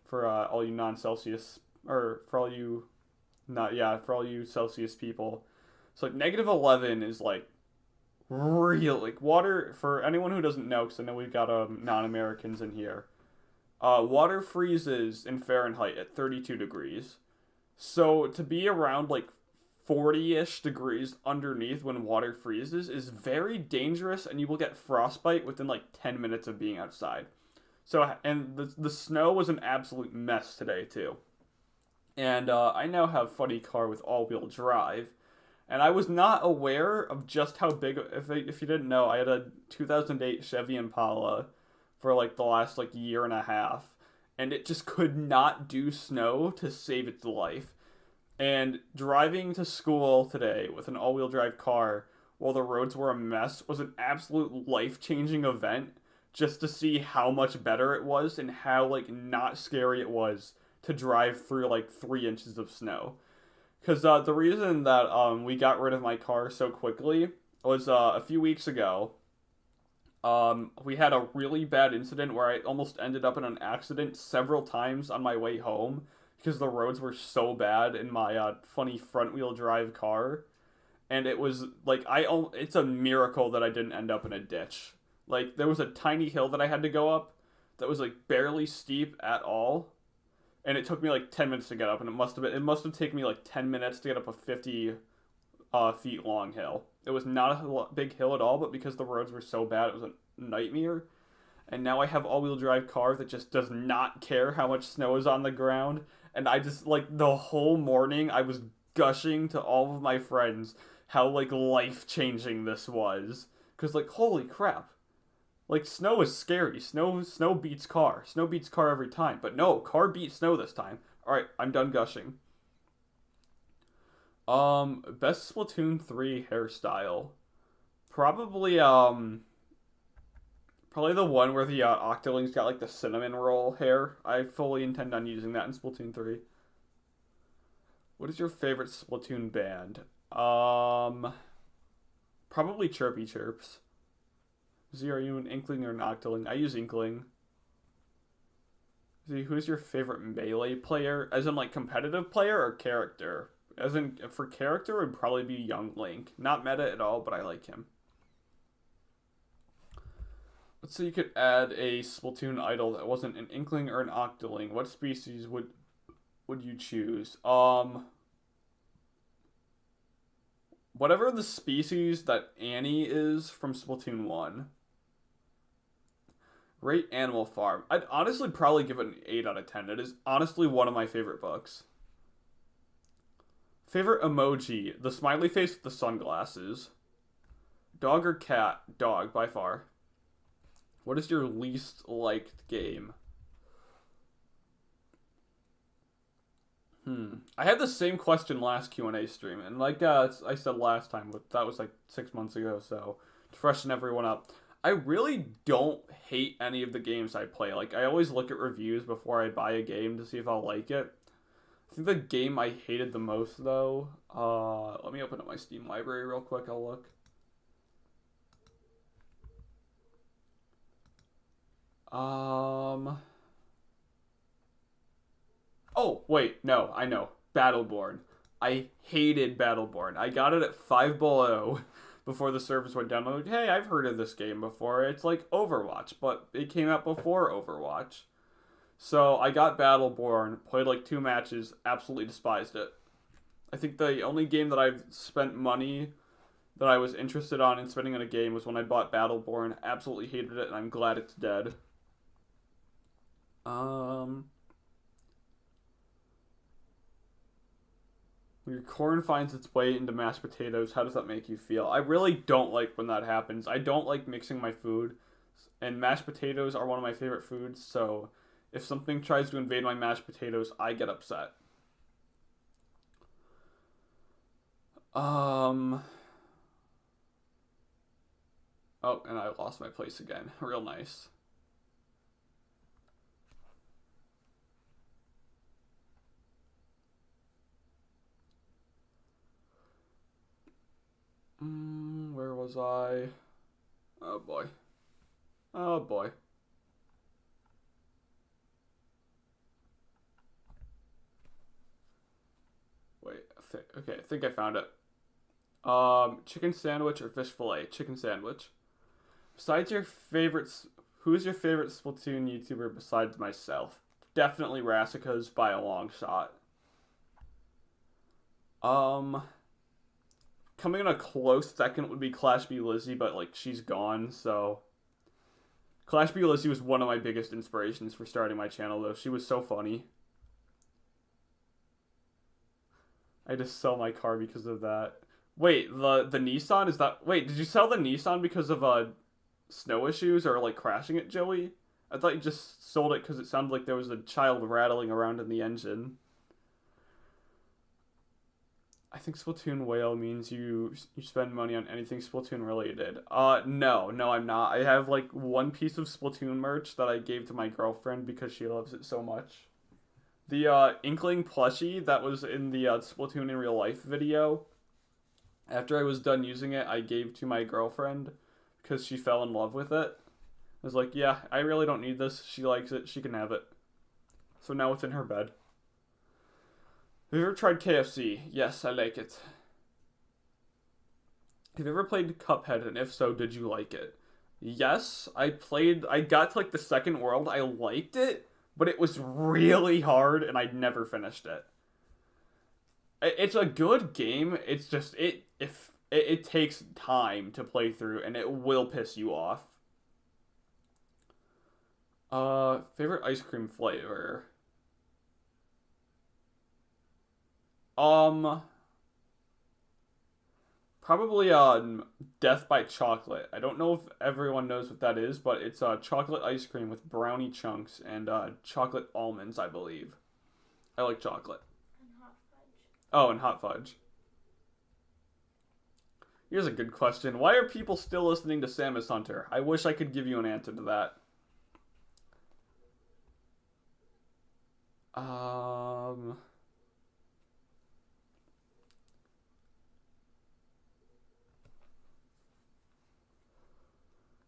For all you non-Celsius or for all you for all you Celsius people. So, like, -11 is, like, real, like, water, for anyone who doesn't know, because I know we've got non-Americans in here, water freezes in Fahrenheit at 32 degrees. So, to be around, like, 40-ish degrees underneath when water freezes is very dangerous, and you will get frostbite within, like, 10 minutes of being outside. So, and the snow was an absolute mess today, too. And I now have Funny Car with all-wheel drive. And I was not aware of just how big, if you didn't know, I had a 2008 Chevy Impala for like the last like year and a half. And it just could not do snow to save its life. And driving to school today with an all-wheel drive car while the roads were a mess was an absolute life-changing event just to see how much better it was and how like not scary it was to drive through like 3 inches of snow. Because the reason that we got rid of my car so quickly was a few weeks ago. We had a really bad incident where I almost ended up in an accident several times on my way home because the roads were so bad in my funny front-wheel drive car. And it was, like, it's a miracle that I didn't end up in a ditch. Like, there was a tiny hill that I had to go up that was, like, barely steep at all. And it took me like 10 minutes to get up, and it must have taken me like 10 minutes to get up a 50 feet long hill. It was not a big hill at all, but because the roads were so bad, it was a nightmare. And now I have all-wheel drive car that just does not care how much snow is on the ground. And I just, like, the whole morning, I was gushing to all of my friends how, like, life-changing this was. Because, like, holy crap. Like, snow is scary. Snow beats car. Snow beats car every time. But no, car beats snow this time. Alright, I'm done gushing. Best Splatoon 3 hairstyle. Probably the one where the Octoling's got, like, the cinnamon roll hair. I fully intend on using that in Splatoon 3. What is your favorite Splatoon band? Probably Chirpy Chirps. Z, are you an Inkling or an Octoling? I use Inkling. Z, who's your favorite Melee player? As in, like, competitive player or character? As in, for character, would probably be Young Link. Not meta at all, but I like him. Let's say you could add a Splatoon idol that wasn't an Inkling or an Octoling. What species would you choose? Whatever the species that Annie is from Splatoon 1. Rate Animal Farm. I'd honestly probably give it an 8 out of 10. It is honestly one of my favorite books. Favorite emoji. The smiley face with the sunglasses. Dog or cat? Dog, by far. What is your least liked game? I had the same question last Q&A stream, and like I said last time, but that was like 6 months ago, so to freshen everyone up. I really don't hate any of the games I play. Like, I always look at reviews before I buy a game to see if I'll like it. I think the game I hated the most, though, let me open up my Steam library real quick, I'll look. Oh, wait, no, I know. Battleborn. I hated Battleborn. I got it at 5 below before the servers went down. I'm like, hey, I've heard of this game before. It's like Overwatch, but it came out before Overwatch. So I got Battleborn, played like 2 matches, absolutely despised it. I think the only game that I've spent money that I was interested in spending on a game was when I bought Battleborn. Absolutely hated it, and I'm glad it's dead. When your corn finds its way into mashed potatoes, how does that make you feel? I really don't like when that happens. I don't like mixing my food, and mashed potatoes are one of my favorite foods, so if something tries to invade my mashed potatoes, I get upset. Oh, and I lost my place again. Real nice. Where was I? Oh boy. Oh boy. Wait, okay, I think I found it. Chicken sandwich or fish fillet? Chicken sandwich. Besides your favorites, who's your favorite Splatoon YouTuber besides myself? Definitely Rassicas by a long shot. Coming in a close second would be Clash B Lizzie, but like she's gone, so Clash B Lizzie was one of my biggest inspirations for starting my channel, though. She was so funny. I had to sell my car because of that. Wait, the Nissan, is that... Wait, did you sell the Nissan because of snow issues or like crashing it, Joey? I thought you just sold it because it sounded like there was a child rattling around in the engine. I think Splatoon whale means you spend money on anything Splatoon related. No, I'm not. I have like one piece of Splatoon merch that I gave to my girlfriend because she loves it so much. The Inkling plushie that was in the Splatoon in real life video, after I was done using it, I gave to my girlfriend because she fell in love with it. I was like, yeah, I really don't need this. She likes it. She can have it. So now it's in her bed. Have you ever tried KFC? Yes, I like it. Have you ever played Cuphead, and if so, did you like it? Yes, I got to like the second world, I liked it, but it was really hard, and I never finished it. It's a good game, it's just, it takes time to play through, and it will piss you off. Favorite ice cream flavor? Probably Death by Chocolate. I don't know if everyone knows what that is, but it's chocolate ice cream with brownie chunks and chocolate almonds, I believe. I like chocolate. And hot fudge. Oh, and hot fudge. Here's a good question. Why are people still listening to Samus Hunter? I wish I could give you an answer to that.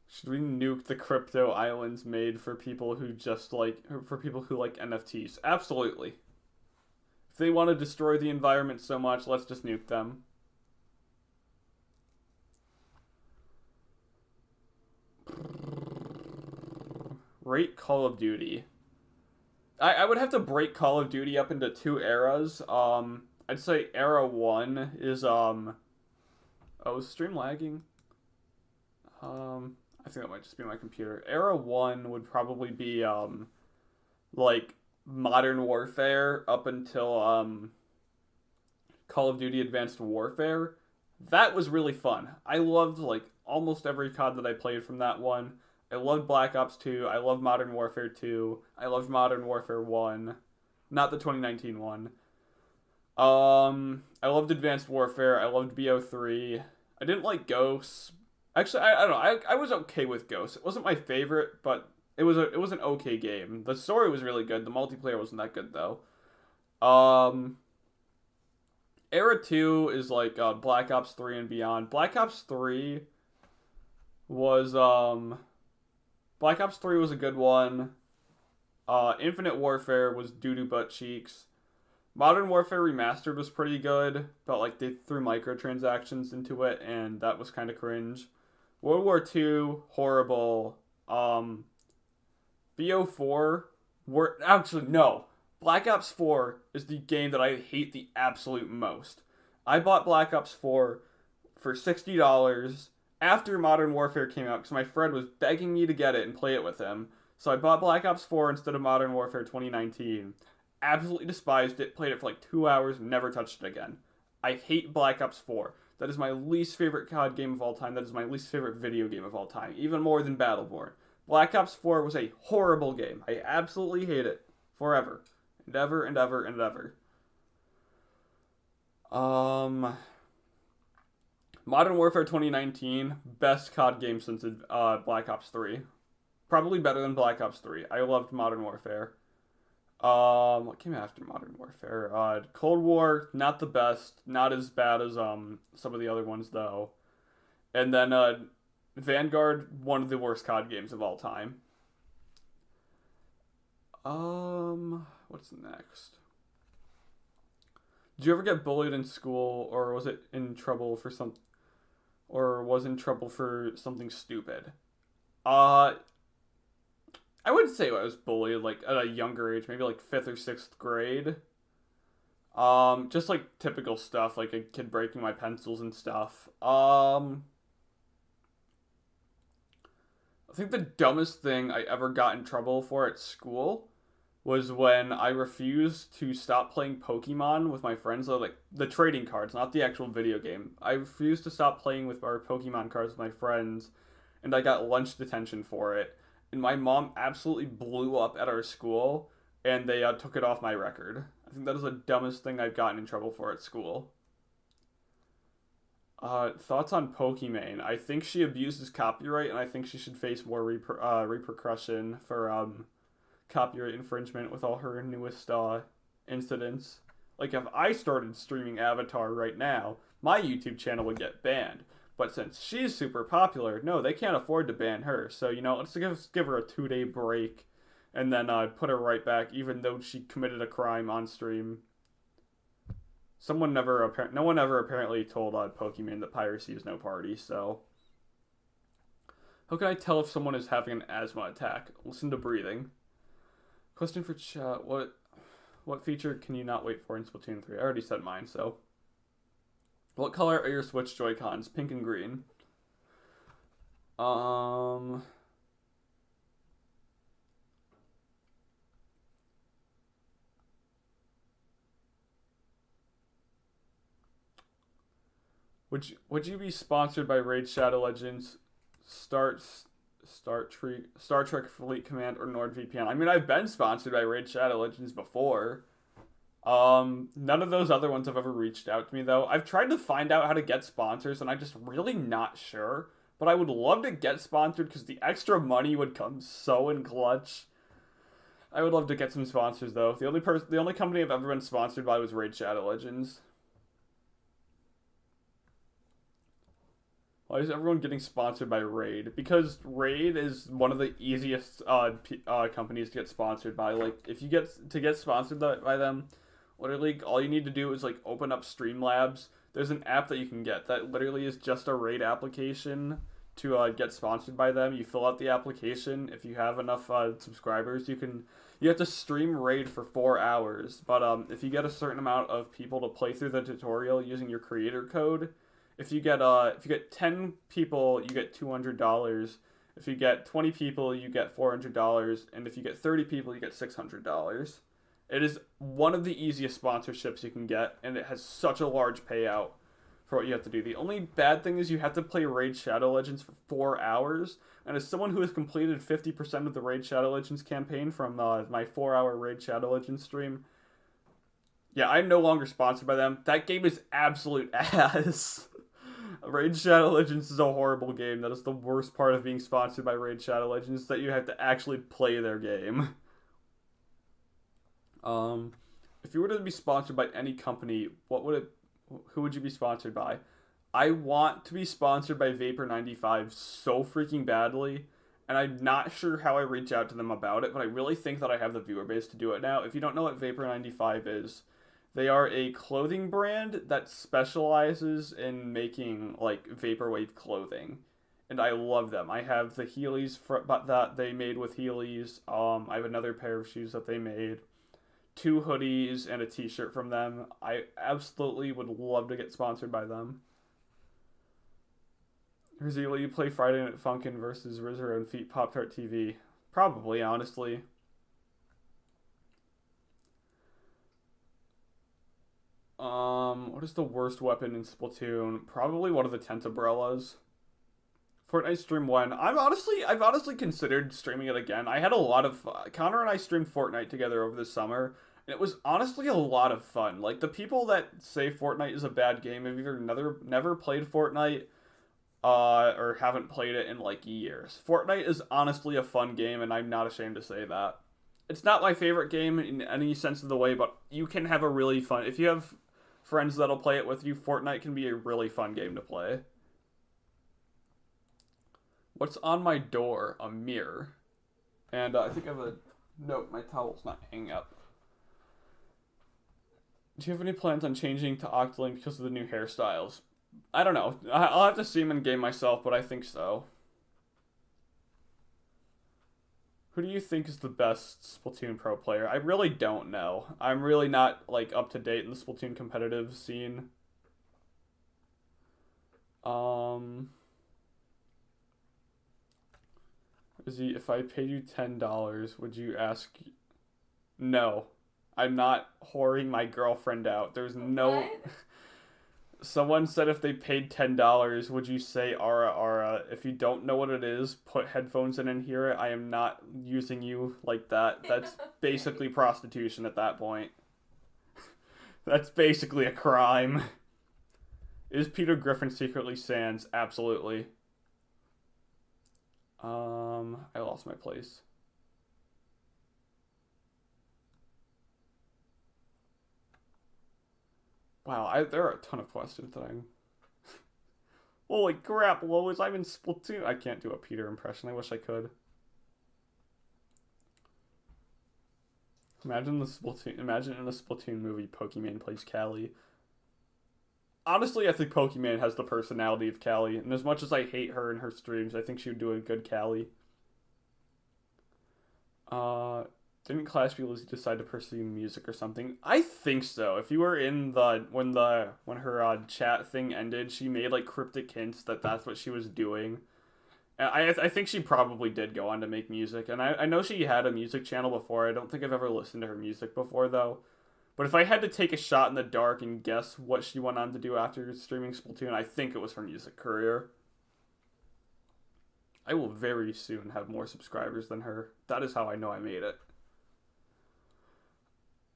Should we nuke the crypto islands made for people who like NFTs? Absolutely. If they want to destroy the environment so much, let's just nuke them. Rate Call of Duty. I would have to break Call of Duty up into 2 eras. I'd say era 1 is oh, is stream lagging? I think that might just be my computer. Era 1 would probably be like Modern Warfare up until Call of Duty Advanced Warfare. That was really fun. I loved like almost every COD that I played from that one. I loved Black Ops 2. I love Modern Warfare 2. I loved Modern Warfare 1. Not the 2019 one. I loved Advanced Warfare. I loved BO3. I didn't like Ghosts. Actually, I don't know. I was okay with Ghosts. It wasn't my favorite, but it was an okay game. The story was really good. The multiplayer wasn't that good though. Um, Era 2 is like Black Ops 3 and beyond. Was Black Ops 3 was a good one. Infinite Warfare was doo-doo butt cheeks. Modern Warfare Remastered was pretty good, but like they threw microtransactions into it, and that was kind of cringe. World War II, horrible. BO4, actually no. Black Ops 4 is the game that I hate the absolute most. I bought Black Ops 4 for $60 after Modern Warfare came out because my friend was begging me to get it and play it with him. So I bought Black Ops 4 instead of Modern Warfare 2019. Absolutely despised it, played it for like 2 hours, never touched it again. I hate Black Ops 4. That is my least favorite COD game of all time. That is my least favorite video game of all time, even more than Battleborn. Black Ops 4 was a horrible game. I absolutely hate it. Forever. And ever and ever and ever. Modern Warfare 2019, best COD game since Black Ops 3. Probably better than Black Ops 3. I loved Modern Warfare. What came after Modern Warfare? Cold War, not the best, not as bad as some of the other ones though. And then Vanguard, one of the worst COD games of all time. What's next? Did you ever get bullied in school, or was it in trouble for something stupid? I would say I was bullied like at a younger age, maybe like 5th or 6th grade. Just like typical stuff, like a kid breaking my pencils and stuff. I think the dumbest thing I ever got in trouble for at school was when I refused to stop playing Pokemon with my friends, like the trading cards, not the actual video game. I refused to stop playing with our Pokemon cards with my friends, and I got lunch detention for it. And my mom absolutely blew up at our school, and they took it off my record. I think that is the dumbest thing I've gotten in trouble for at school. Thoughts on Pokimane? I think she abuses copyright, and I think she should face more repercussion for copyright infringement with all her newest incidents. Like, if I started streaming Avatar right now, my YouTube channel would get banned. But since she's super popular, no, they can't afford to ban her. So, let's give her a 2-day break and then put her right back, even though she committed a crime on stream. No one ever apparently told Pokimane that piracy is no party, so. How can I tell if someone is having an asthma attack? Listen to breathing. Question for chat, what feature can you not wait for in Splatoon 3? I already said mine, so. What color are your Switch Joy-Cons? Pink and green. Would you be sponsored by Raid Shadow Legends, Star Trek Fleet Command, or NordVPN? I mean, I've been sponsored by Raid Shadow Legends before. None of those other ones have ever reached out to me, though. I've tried to find out how to get sponsors, and I'm just really not sure. But I would love to get sponsored, because the extra money would come so in clutch. I would love to get some sponsors, though. The only company I've ever been sponsored by was Raid Shadow Legends. Why is everyone getting sponsored by Raid? Because Raid is one of the easiest companies to get sponsored by. Like, if you get sponsored by them, literally all you need to do is like open up Streamlabs. There's an app that you can get that literally is just a Raid application to get sponsored by them. You fill out the application. If you have enough subscribers, you have to stream Raid for 4 hours. But if you get a certain amount of people to play through the tutorial using your creator code, if you get 10 people, you get $200. If you get 20 people, you get $400, and if you get 30 people, you get $600. It is one of the easiest sponsorships you can get, and it has such a large payout. for what you have to do. The only bad thing is you have to play Raid Shadow Legends for 4 hours. And as someone who has completed 50% of the Raid Shadow Legends campaign from my 4-hour Raid Shadow Legends stream, yeah, I'm no longer sponsored by them. That game is absolute ass. Raid Shadow Legends is a horrible game. That is the worst part of being sponsored by Raid Shadow Legends, that you have to actually play their game. If you were to be sponsored by any company, who would you be sponsored by? I want to be sponsored by Vapor95 so freaking badly, and I'm not sure how I reach out to them about it, but I really think that I have the viewer base to do it now. If you don't know what Vapor95 is, they are a clothing brand that specializes in making, like, vaporwave clothing. And I love them. I have the Heelys that they made with Heelys. I have another pair of shoes that they made. 2 hoodies and a t-shirt from them. I absolutely would love to get sponsored by them. Rizzy, will you play Friday Night Funkin' versus Rizzo and Feet Pop Tart TV? Probably, honestly. What is the worst weapon in Splatoon? Probably one of the tent umbrellas. Fortnite Stream 1. I've honestly considered streaming it again. I had a lot of fun. Connor and I streamed Fortnite together over the summer, and it was honestly a lot of fun. Like, the people that say Fortnite is a bad game have either never played Fortnite, or haven't played it in, like, years. Fortnite is honestly a fun game, and I'm not ashamed to say that. It's not my favorite game in any sense of the way, but you can have a really fun... If you have friends that'll play it with you, Fortnite can be a really fun game to play. What's on my door? A mirror. And I think I have a note. My towel's not hanging up. Do you have any plans on changing to Octoling because of the new hairstyles? I don't know. I'll have to see them in game myself, but I think so. Who do you think is the best Splatoon pro player? I really don't know. I'm really not, like, up to date in the Splatoon competitive scene. Izzy, if I paid you $10, would you ask... No. I'm not whoring my girlfriend out. There's no... What? Someone said if they paid $10, would you say Ara Ara? If you don't know what it is, put headphones in and hear it. I am not using you like that. That's basically prostitution at that point. That's basically a crime. Is Peter Griffin secretly Sans? Absolutely. I lost my place. Wow, there are a ton of questions that I'm... Holy crap, Lois, I'm in Splatoon. I can't do a Peter impression. I wish I could. Imagine in the Splatoon movie, Pokemon plays Callie. Honestly, I think Pokemon has the personality of Callie, and as much as I hate her in her streams, I think she would do a good Callie. Didn't Clash B Lizzie decide to pursue music or something? I think so. If you were in when her chat thing ended, she made, like, cryptic hints that that's what she was doing. And I think she probably did go on to make music, and I know she had a music channel before. I don't think I've ever listened to her music before, though. But if I had to take a shot in the dark and guess what she went on to do after streaming Splatoon, I think it was her music career. I will very soon have more subscribers than her. That is how I know I made it.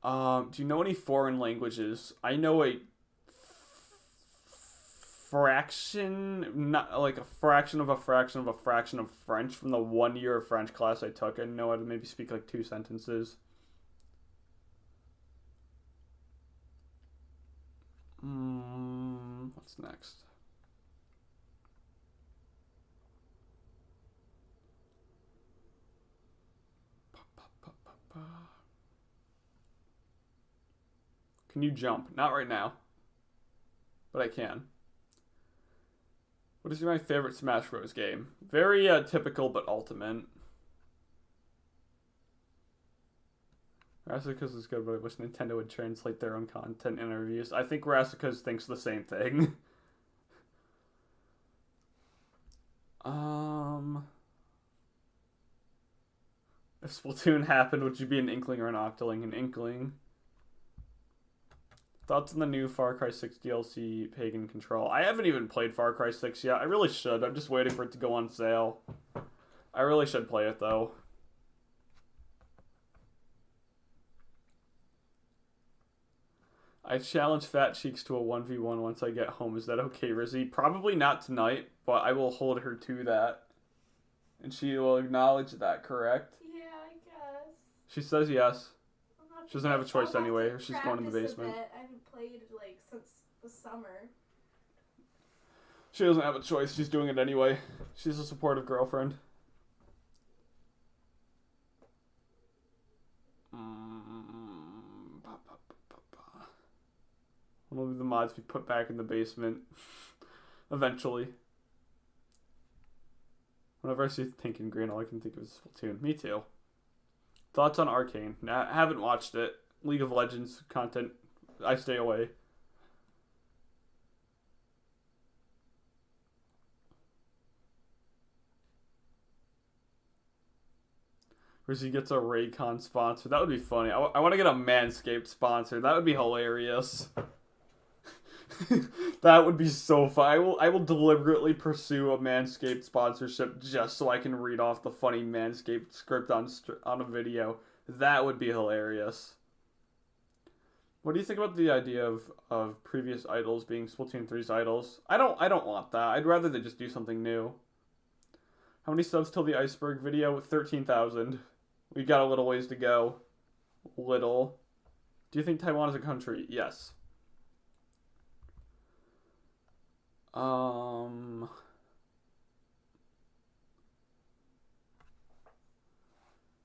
Do you know any foreign languages? I know a fraction, not like a fraction of a fraction of a fraction of French from the 1 year of French class I took. I know how to maybe speak like 2 sentences. What's next? Can you jump? Not right now. But I can. What is my favorite Smash Bros. Game? Very typical, but ultimate. Rassicas is good, but I wish Nintendo would translate their own content in reviews. I think Rassicas thinks the same thing. If Splatoon happened, would you be an Inkling or an Octoling? An Inkling. Thoughts on the new Far Cry 6 DLC, Pagan Control? I haven't even played Far Cry 6 yet. I really should. I'm just waiting for it to go on sale. I really should play it, though. I challenge Fat Cheeks to a 1v1 once I get home. Is that okay, Rizzy? Probably not tonight, but I will hold her to that. And she will acknowledge that, correct? Yeah, I guess. She says yes. She doesn't have a choice anyway. She's going in the basement. I haven't played like since the summer. She doesn't have a choice. She's doing it anyway. She's a supportive girlfriend. One of the mods be put back in the basement. Eventually. Whenever I see Pink and Green, all I can think of is Splatoon. Me too. Thoughts on Arcane? Nah, I haven't watched it. League of Legends content, I stay away. Rizzy gets a Raycon sponsor. That would be funny. I want to get a Manscaped sponsor. That would be hilarious. That would be so fun. I will deliberately pursue a Manscaped sponsorship just so I can read off the funny Manscaped script on a video. That would be hilarious. What do you think about the idea of previous idols being Splatoon 3's idols? I don't want that. I'd rather they just do something new. How many subs till the iceberg video? 13,000. We got a little ways to go. Little. Do you think Taiwan is a country? Yes.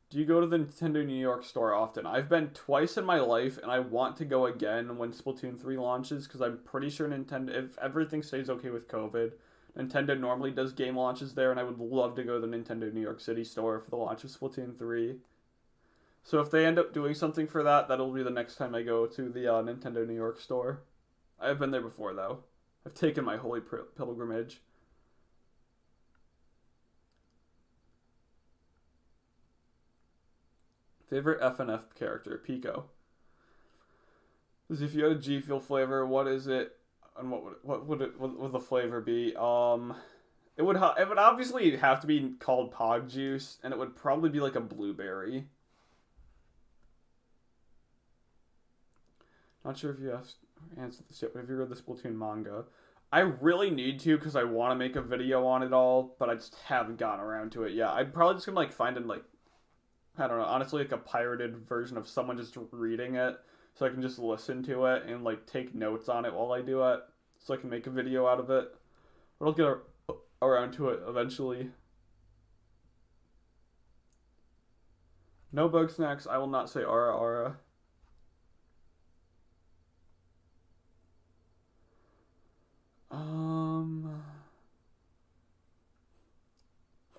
Do you go to the Nintendo New York store often? I've been twice in my life, and I want to go again when Splatoon 3 launches, because I'm pretty sure Nintendo, if everything stays okay with COVID, Nintendo normally does game launches there, and I would love to go to the Nintendo New York City store for the launch of Splatoon 3. So if they end up doing something for that, that'll be the next time I go to the Nintendo New York store. I've been there before, though. I've taken my holy pilgrimage. Favorite FNF character? Pico. If you had a G Fuel flavor, what is it? And what would the flavor be? It would obviously have to be called Pog Juice, and it would probably be like a blueberry. Not sure if you have answered this yet, but have you read the Splatoon manga? I really need to because I want to make a video on it all, but I just haven't gotten around to it yet. I'm probably just gonna find it I don't know, honestly, like a pirated version of someone just reading it, so I can just listen to it and take notes on it while I do it, so I can make a video out of it. But I'll get around to it eventually. No bug snacks. I will not say ara ara.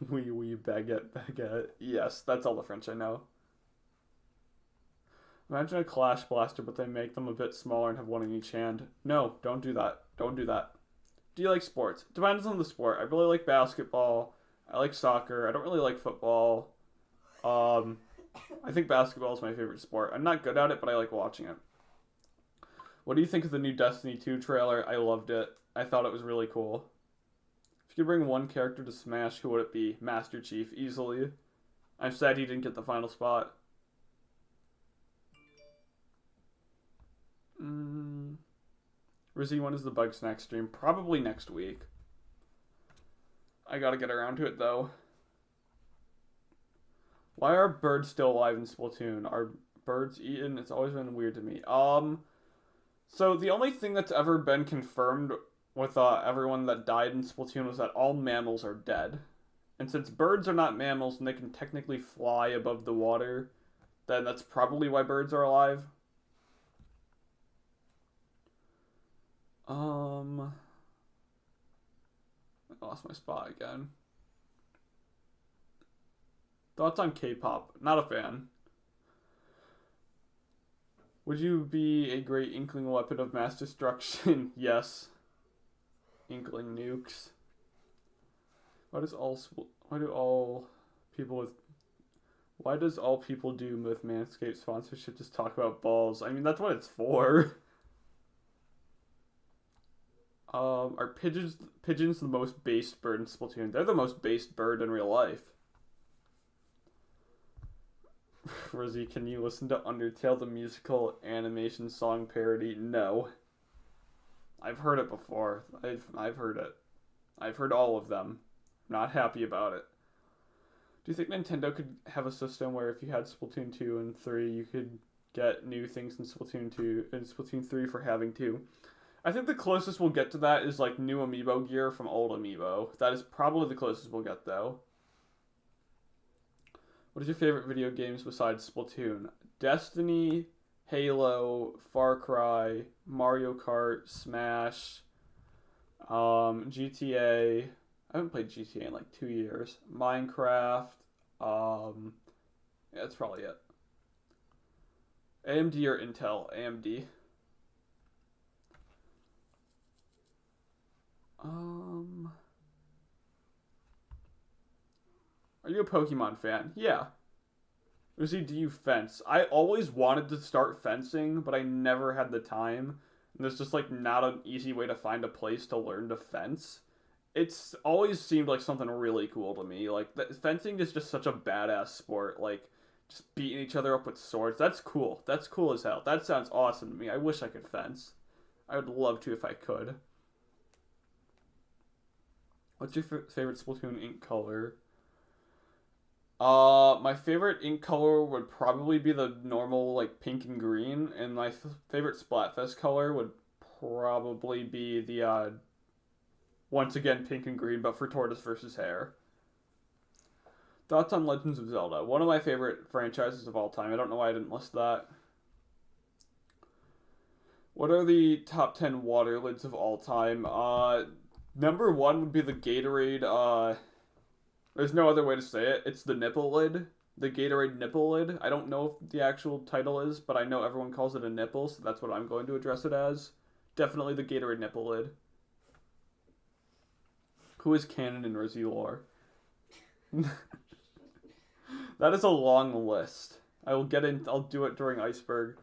Oui, baguette. Yes, that's all the French I know. Imagine a Clash Blaster, but they make them a bit smaller and have one in each hand. No, don't do that. Don't do that. Do you like sports? Depends on the sport. I really like basketball. I like soccer. I don't really like football. I think basketball is my favorite sport. I'm not good at it, but I like watching it. What do you think of the new Destiny 2 trailer? I loved it. I thought it was really cool. If you could bring one character to Smash, who would it be? Master Chief, easily. I'm sad he didn't get the final spot. Rizzy, when is the Bug Snack stream? Probably next week. I gotta get around to it, though. Why are birds still alive in Splatoon? Are birds eaten? It's always been weird to me. So the only thing that's ever been confirmed with everyone that died in Splatoon was that all mammals are dead. And since birds are not mammals and they can technically fly above the water, then that's probably why birds are alive. I lost my spot again. Thoughts on K-pop? Not a fan. Would you be a great Inkling weapon of mass destruction? Yes. Inkling nukes. Why does all people do with Manscaped sponsorship just talk about balls? I mean, that's what it's for. Are pigeons the most based bird in Splatoon? They're the most based bird in real life. Rosie, can you listen to Undertale, the musical animation song parody? No. I've heard it before. I've heard it. I've heard all of them. Not happy about it. Do you think Nintendo could have a system where if you had Splatoon 2 and 3, you could get new things in Splatoon 2 and Splatoon 3 for having 2? I think the closest we'll get to that is like new amiibo gear from old amiibo. That is probably the closest we'll get though. What is your favorite video games besides Splatoon? Destiny, Halo, Far Cry, Mario Kart, Smash, GTA. I haven't played GTA in like 2 years. Minecraft. Yeah, that's probably it. AMD or Intel? AMD. Are you a Pokemon fan? Yeah. Uzi, do you fence? I always wanted to start fencing, but I never had the time. And there's just like not an easy way to find a place to learn to fence. It's always seemed like something really cool to me. Like fencing is just such a badass sport. Like just beating each other up with swords. That's cool. That's cool as hell. That sounds awesome to me. I wish I could fence. I would love to if I could. What's your favorite Splatoon ink color? My favorite ink color would probably be the normal like pink and green, and my favorite Splatfest color would probably be the once again pink and green, but for Tortoise versus Hare. Thoughts on Legends of Zelda? One of my favorite franchises of all time. I don't know why I didn't list that. What are the top 10 water lids of all time? Number one would be the Gatorade. There's no other way to say it. It's the nipple lid. The Gatorade nipple lid. I don't know if the actual title is, but I know everyone calls it a nipple, so that's what I'm going to address it as. Definitely the Gatorade nipple lid. Who is canon in Rizzy lore? That is a long list. I'll do it during Iceberg.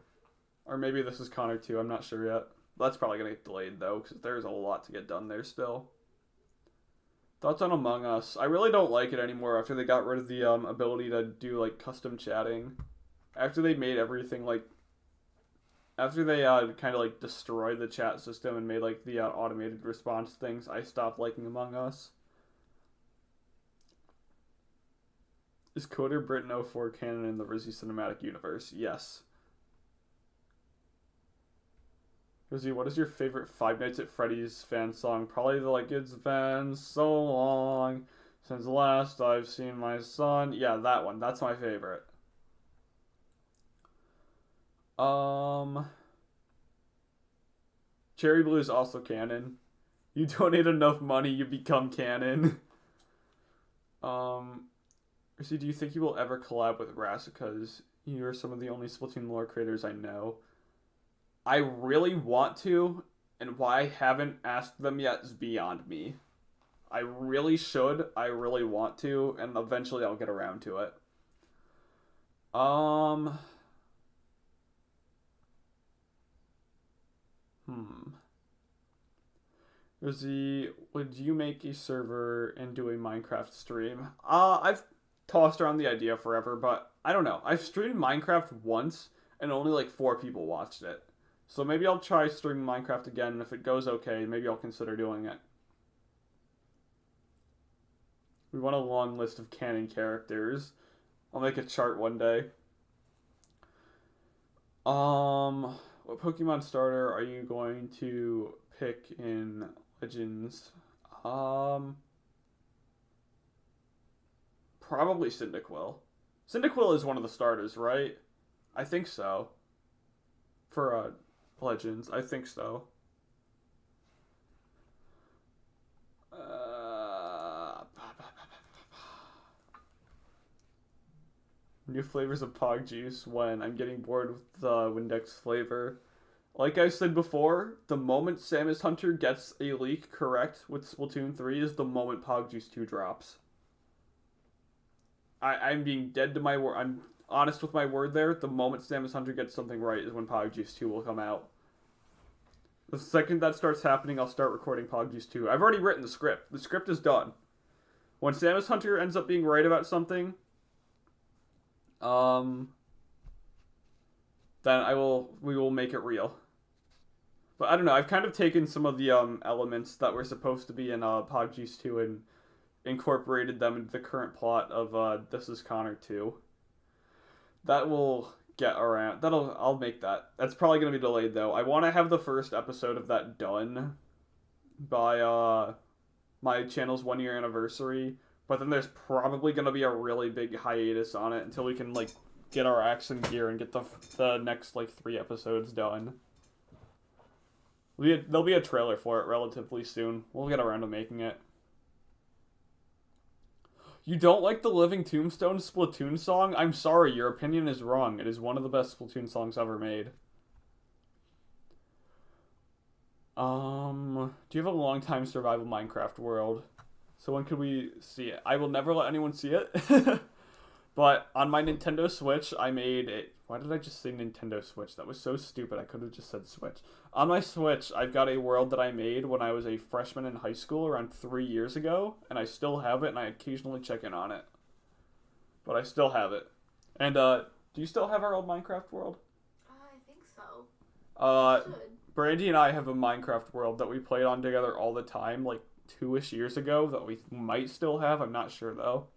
Or maybe this is Connor too, I'm not sure yet. That's probably going to get delayed though, because there's a lot to get done there still. Thoughts on Among Us? I really don't like it anymore after they got rid of the ability to do like custom chatting. After they made everything like... After they kind of like destroyed the chat system and made like the automated response things, I stopped liking Among Us. Is Coder Britain 04 canon in the Rizzy cinematic universe? Yes. Rizzy, what is your favorite Five Nights at Freddy's fan song? Probably the like, it's been so long since last I've seen my son. Yeah, that one. That's my favorite. Cherry Blue is also canon. You donate enough money, you become canon. Rizzy, do you think you will ever collab with Rassicas? You are some of the only Splatoon lore creators I know. I really want to, and why I haven't asked them yet is beyond me. I really should, I really want to, and eventually I'll get around to it. Rizzy, would you make a server and do a Minecraft stream? I've tossed around the idea forever, but I don't know. I've streamed Minecraft once, and only like 4 people watched it. So maybe I'll try streaming Minecraft again, and if it goes okay, maybe I'll consider doing it. We want a long list of canon characters. I'll make a chart one day. What Pokemon starter are you going to pick in Legends? Probably Cyndaquil. Cyndaquil is one of the starters, right? I think so. For, Legends, I think so. New flavors of Pog Juice when I'm getting bored with the Windex flavor. Like I said before, the moment Samus Hunter gets a leak correct with Splatoon 3 is the moment Pog Juice 2 drops. I'm being dead to my word. I'm honest with my word there. The moment Samus Hunter gets something right is when Pog Juice 2 will come out. The second that starts happening, I'll start recording Poggies 2. I've already written the script. The script is done. When Samus Hunter ends up being right about something, then we will make it real. But I don't know, I've kind of taken some of the elements that were supposed to be in Poggies 2 and incorporated them into the current plot of This Is Connor 2. That will get around. I'll make that. That's probably going to be delayed though. I want to have the first episode of that done by my channel's 1 year anniversary, but then there's probably going to be a really big hiatus on it until we can like get our acts in gear and get the next like 3 episodes done. There'll be a trailer for it relatively soon. We'll get around to making it. You don't like the Living Tombstone Splatoon song? I'm sorry, your opinion is wrong. It is one of the best Splatoon songs ever made. Do you have a long-time survival Minecraft world? So when could we see it? I will never let anyone see it. But on my Nintendo Switch, I made it. Why did I just say Nintendo Switch? That was so stupid. I could have just said Switch. On my Switch, I've got a world that I made when I was a freshman in high school around 3 years ago, and I still have it, and I occasionally check in on it. But I still have it. And, do you still have our old Minecraft world? I think so. Brandy and I have a Minecraft world that we played on together all the time, like 2-ish years ago, that we might still have. I'm not sure, though.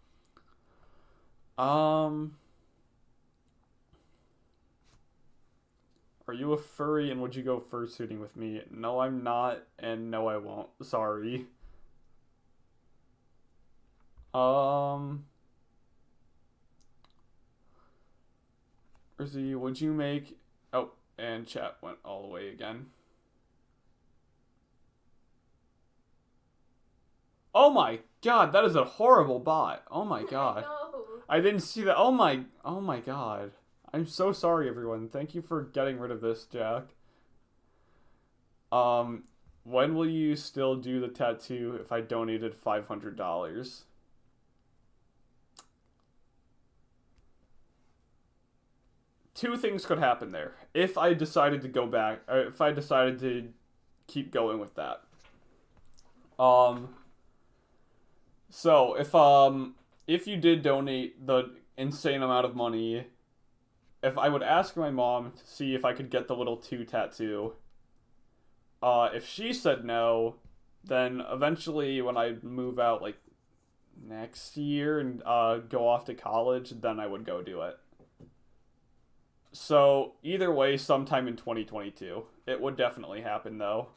Are you a furry and would you go fursuiting with me? No, I'm not, and no, I won't. Sorry. Rizzy, would you make... Oh, and chat went all the way again. Oh my god, that is a horrible bot. Oh my god. No. I didn't see that. Oh my god. I'm so sorry, everyone. Thank you for getting rid of this, Jack. When will you still do the tattoo if I donated $500? Two things could happen there. If I decided to go back, or if I decided to keep going with that. So, if you did donate the insane amount of money, if I would ask my mom to see if I could get the little 2 tattoo, if she said no, then eventually when I move out, like, next year and go off to college, then I would go do it. So, either way, sometime in 2022. It would definitely happen, though.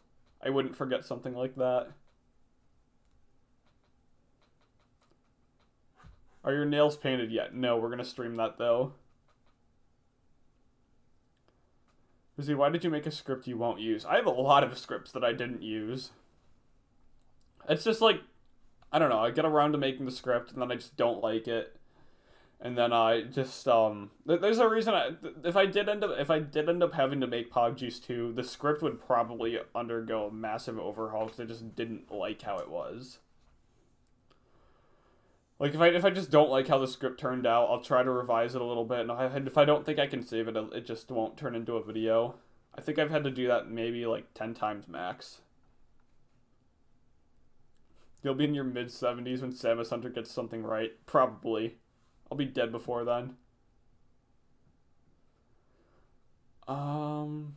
I wouldn't forget something like that. Are your nails painted yet? No, we're gonna stream that though. Rizzy, why did you make a script you won't use? I have a lot of scripts that I didn't use. It's just like, I don't know, I get around to making the script and then I just don't like it. And then I just, there's a reason if I did end up having to make Poggies 2, the script would probably undergo a massive overhaul because I just didn't like how it was. Like, if I just don't like how the script turned out, I'll try to revise it a little bit, and if I don't think I can save it, it just won't turn into a video. I think I've had to do that maybe, like, 10 times max. You'll be in your mid-70s when Samus Hunter gets something right. Probably. I'll be dead before then. Poggies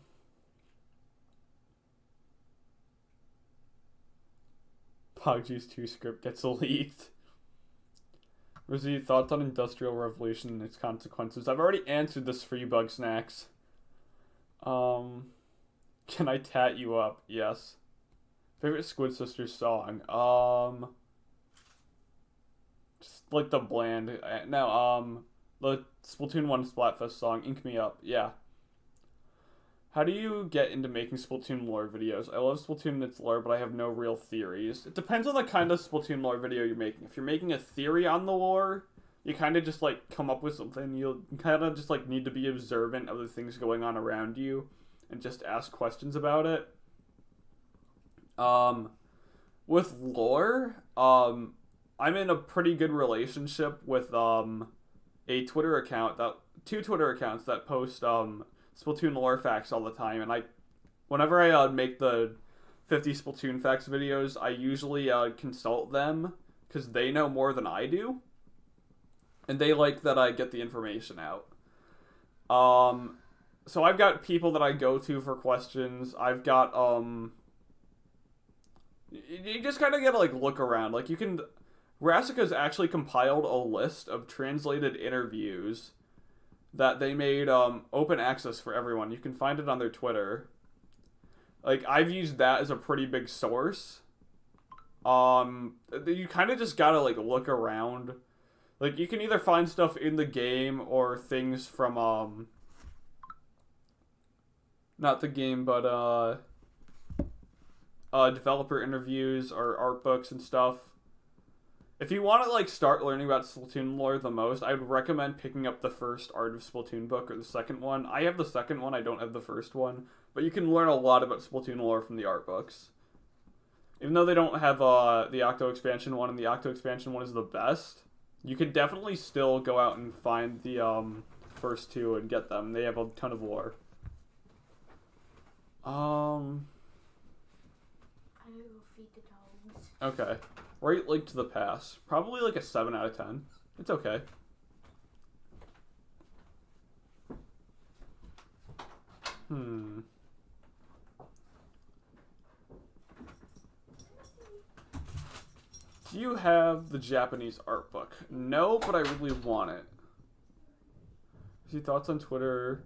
2 script gets leaked. Rizzy, thoughts on Industrial Revolution and its consequences? I've already answered this for you, Bug Snacks. Can I tat you up? Yes. Favorite Squid Sisters song? Just like the bland. No, the Splatoon 1 Splatfest song, Ink Me Up. Yeah. How do you get into making Splatoon lore videos? I love Splatoon and its lore, but I have no real theories. It depends on the kind of Splatoon lore video you're making. If you're making a theory on the lore, you kind of just, like, come up with something. You'll kind of just, like, need to be observant of the things going on around you and just ask questions about it. With lore, I'm in a pretty good relationship with, two Twitter accounts that post, Splatoon lore facts all the time, and I whenever I make the 50 Splatoon facts videos, I usually consult them because they know more than I do, and they like that I get the information out. So I've got people that I go to for questions. I've got you just kind of gotta like look around. Like you can, Rassica's actually compiled a list of translated interviews that they made open access for everyone. You can find it on their Twitter. Like I've used that as a pretty big source. You kind of just gotta like look around. Like you can either find stuff in the game or things from not the game, but developer interviews or art books and stuff. If you want to like start learning about Splatoon lore the most, I would recommend picking up the first Art of Splatoon book or the second one. I have the second one, I don't have the first one, but you can learn a lot about Splatoon lore from the art books. Even though they don't have the Octo expansion one, and the Octo expansion one is the best, you can definitely still go out and find the first two and get them. They have a ton of lore. I gotta go feed the dogs. Okay. Right Link to the Past. Probably like a 7 out of 10. It's okay. Do you have the Japanese art book? No, but I really want it. See thoughts on Twitter?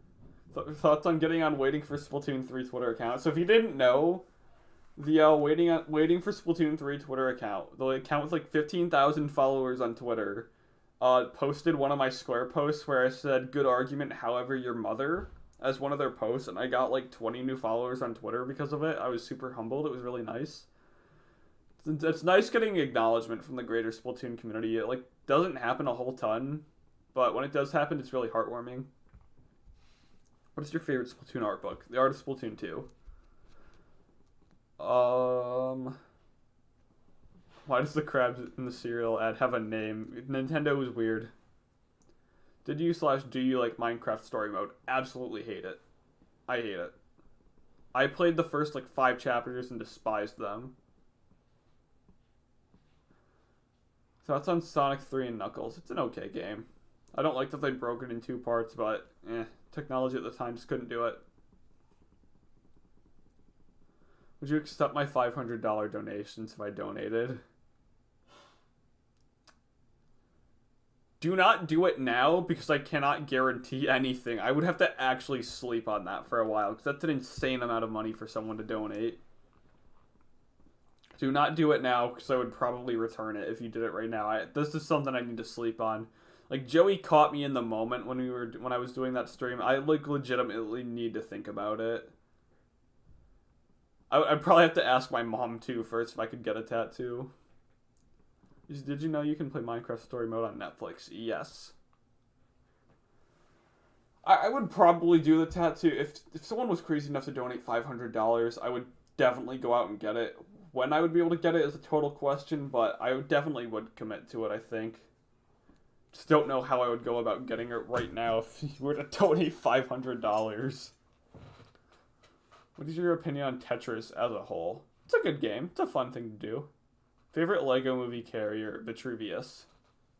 Thoughts on getting on Waiting for Splatoon 3 Twitter account. So if you didn't know, the Waiting for Splatoon 3 Twitter account, the account with like 15,000 followers on Twitter, posted one of my Square posts where I said "good argument, however your mother" as one of their posts, and I got like 20 new followers on Twitter because of it. I was super humbled. It was really nice. It's nice getting acknowledgement from the greater Splatoon community. It like doesn't happen a whole ton, but when it does happen, it's really heartwarming. What is your favorite Splatoon art book? The Art of Splatoon 2. Why does the crabs in the cereal ad have a name? Nintendo is weird. Do you like Minecraft story mode? Absolutely hate it. I hate it. I played the first like 5 chapters and despised them. Thoughts on Sonic 3 and Knuckles? It's an okay game. I don't like that they broke it in 2 parts, but technology at the time just couldn't do it. Would you accept my $500 donations if I donated? Do not do it now because I cannot guarantee anything. I would have to actually sleep on that for a while because that's an insane amount of money for someone to donate. Do not do it now because I would probably return it if you did it right now. This is something I need to sleep on. Like Joey caught me in the moment when I was doing that stream. I like legitimately need to think about it. I'd probably have to ask my mom too first if I could get a tattoo. Did you know you can play Minecraft Story Mode on Netflix? Yes. I would probably do the tattoo. If someone was crazy enough to donate $500, I would definitely go out and get it. When I would be able to get it is a total question, but I definitely would commit to it, I think. Just don't know how I would go about getting it right now if you were to donate $500. What is your opinion on Tetris as a whole? It's a good game. It's a fun thing to do. Favorite Lego Movie character, Vitruvius.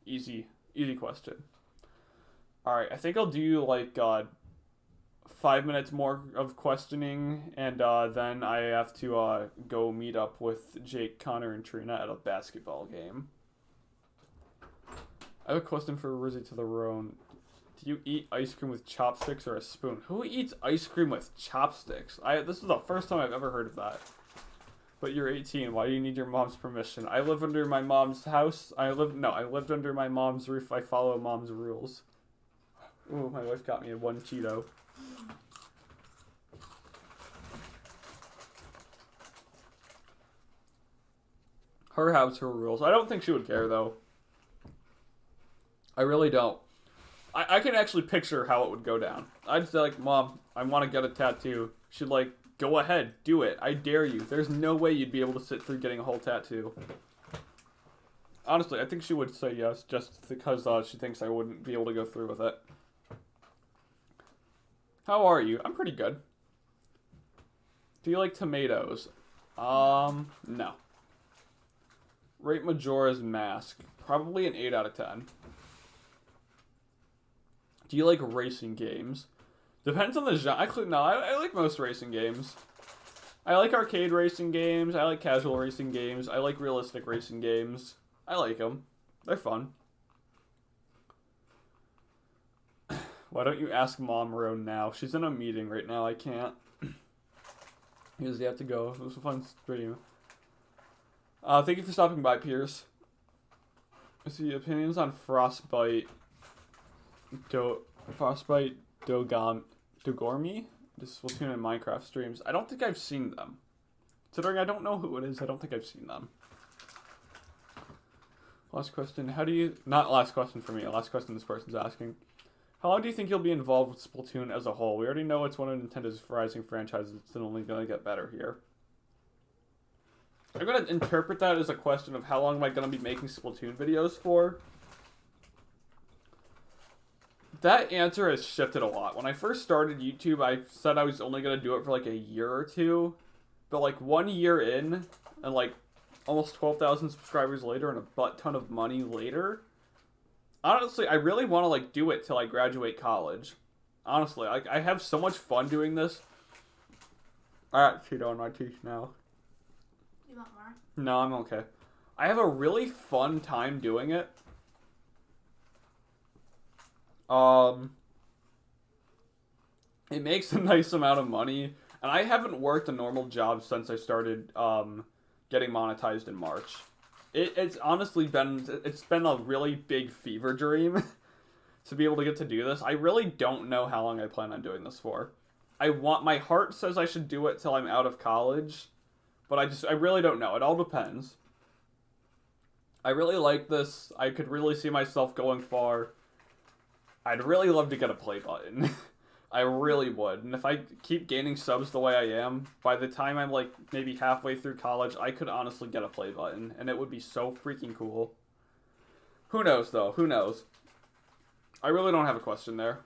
Easy question. Alright, I think I'll do like 5 minutes more of questioning, and then I have to go meet up with Jake, Connor, and Trina at a basketball game. I have a question for Rizzy to the Roan. Do you eat ice cream with chopsticks or a spoon? Who eats ice cream with chopsticks? This is the first time I've ever heard of that. But you're 18. Why do you need your mom's permission? I live under my mom's house. I lived under my mom's roof. I follow mom's rules. Ooh, my wife got me a 1 Cheeto. Her house, her rules. I don't think she would care, though. I really don't. I can actually picture how it would go down. I'd say, like, Mom, I want to get a tattoo. She'd like, go ahead, do it. I dare you. There's no way you'd be able to sit through getting a whole tattoo. Honestly, I think she would say yes, just because she thinks I wouldn't be able to go through with it. How are you? I'm pretty good. Do you like tomatoes? No. Rate Majora's Mask. Probably an 8 out of 10. Do you like racing games? Depends on the genre. Actually, no, I like most racing games. I like arcade racing games. I like casual racing games. I like realistic racing games. I like them. They're fun. Why don't you ask Mom Roan now? She's in a meeting right now. I can't. Because you have to go. It was a fun stream. Thank you for stopping by, Pierce. I see opinions on Frostbite. Dogormi? This Splatoon and Minecraft streams. I don't think I've seen them. Considering I don't know who it is, I don't think I've seen them. Last question. How do you... Not last question for me. Last question this person's asking. How long do you think you'll be involved with Splatoon as a whole? We already know it's one of Nintendo's rising franchises. It's only going to get better here. I'm going to interpret that as a question of how long am I going to be making Splatoon videos for? That answer has shifted a lot. When I first started YouTube, I said I was only going to do it for like a year or two. But like 1 year in, and like almost 12,000 subscribers later and a butt ton of money later, honestly, I really want to like do it till I graduate college. Honestly, I have so much fun doing this. I actually don't want my teeth now. You want more? No, I'm okay. I have a really fun time doing it. It makes a nice amount of money, and I haven't worked a normal job since I started getting monetized in March. It's honestly been a really big fever dream to be able to get to do this. I really don't know how long I plan on doing this for. My heart says I should do it till I'm out of college, but I really don't know. It all depends. I really like this. I could really see myself going far. I'd really love to get a play button. I really would. And if I keep gaining subs the way I am, by the time I'm like maybe halfway through college, I could honestly get a play button. And it would be so freaking cool. Who knows though? Who knows? I really don't have a question there.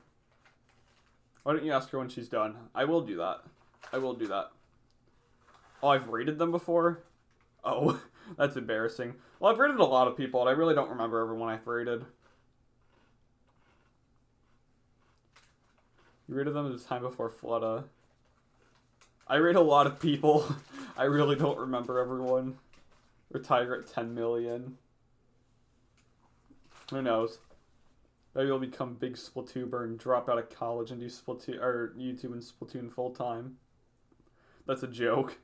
Why don't you ask her when she's done? I will do that. I will do that. Oh, I've rated them before? Oh, that's embarrassing. Well, I've rated a lot of people, and I really don't remember everyone I've rated. You rated them at the time before Flutta. I rate a lot of people. I really don't remember everyone. Or Tiger at 10 million. Who knows? Maybe I'll become big Splatuber and drop out of college and do Splatoon or YouTube and Splatoon full time. That's a joke.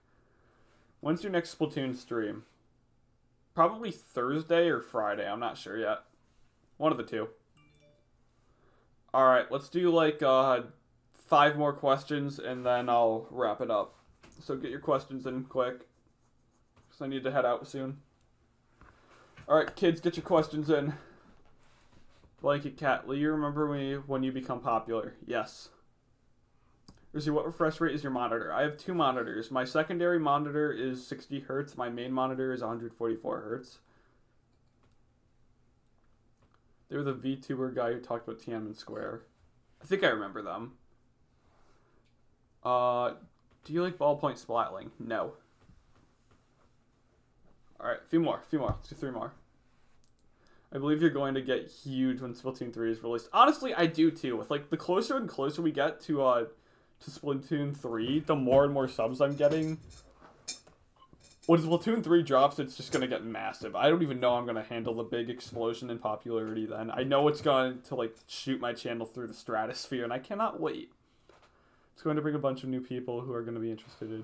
When's your next Splatoon stream? Probably Thursday or Friday. I'm not sure yet. One of the two. Alright, let's do like 5 more questions and then I'll wrap it up. So get your questions in quick, because I need to head out soon. Alright, kids, get your questions in. Blanket Cat, will you remember me when you become popular? Yes. Rizzy, what refresh rate is your monitor? I have 2 monitors. My secondary monitor is 60 Hz. My main monitor is 144 Hz. They were the VTuber guy who talked about Tiananmen Square. I think I remember them. Do you like ballpoint splatling? No. Alright, a few more. Let's do 3 more. I believe you're going to get huge when Splatoon 3 is released. Honestly, I do too. With like the closer and closer we get to Splatoon 3, the more and more subs I'm getting. When Splatoon 3 drops, it's just going to get massive. I don't even know I'm going to handle the big explosion in popularity then. I know it's going to like shoot my channel through the stratosphere, and I cannot wait. It's going to bring a bunch of new people who are going to be interested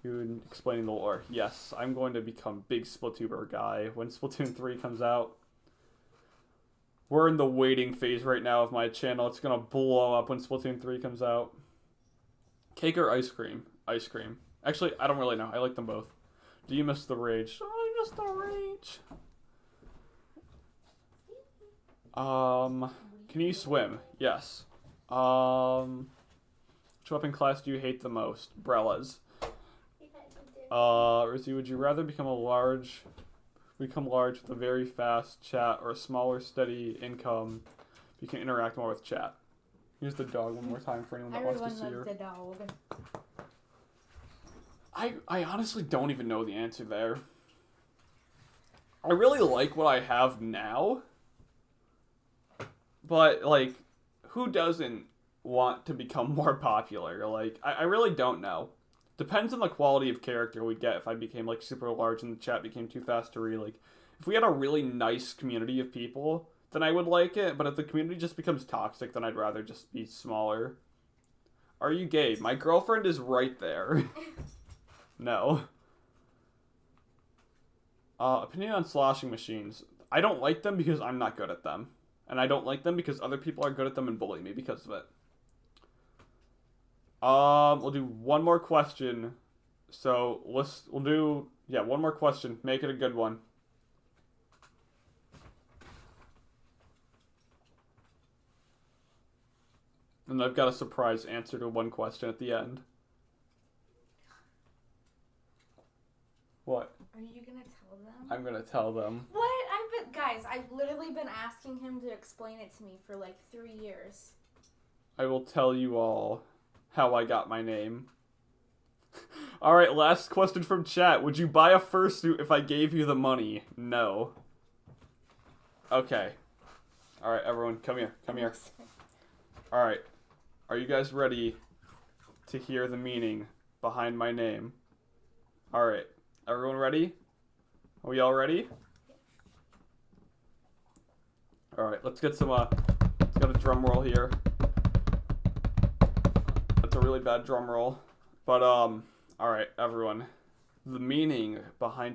in explaining the lore. Yes, I'm going to become big Splatuber guy when Splatoon 3 comes out. We're in the waiting phase right now of my channel. It's going to blow up when Splatoon 3 comes out. Cake or ice cream? Ice cream. Actually, I don't really know. I like them both. Do you miss the rage? Oh, I miss the rage. Can you swim? Yes. Which weapon class do you hate the most? Brellas. Rizzy, would you rather become large with a very fast chat or a smaller, steady income? You can interact more with chat. Here's the dog one more time for anyone that wants to see her. Everyone loves the dog. I honestly don't even know the answer there. I really like what I have now. But, like, who doesn't want to become more popular? Like, I really don't know. Depends on the quality of character we'd get if I became, like, super large and the chat became too fast to read. Like, if we had a really nice community of people, then I would like it. But if the community just becomes toxic, then I'd rather just be smaller. Are you gay? My girlfriend is right there. No. Opinion on sloshing machines. I don't like them because I'm not good at them. And I don't like them because other people are good at them and bully me because of it. We'll do one more question. So, we'll do, one more question. Make it a good one. And I've got a surprise answer to one question at the end. What? Are you gonna tell them? I'm gonna tell them. What? I've literally been asking him to explain it to me for like 3 years. I will tell you all how I got my name. Alright, last question from chat. Would you buy a fursuit if I gave you the money? No. Okay. Alright, everyone, come here. Come here. Alright. Are you guys ready to hear the meaning behind my name? Alright. Everyone ready? Are we all ready? Alright, let's get a drum roll here. That's a really bad drum roll. But, alright, everyone. The meaning behind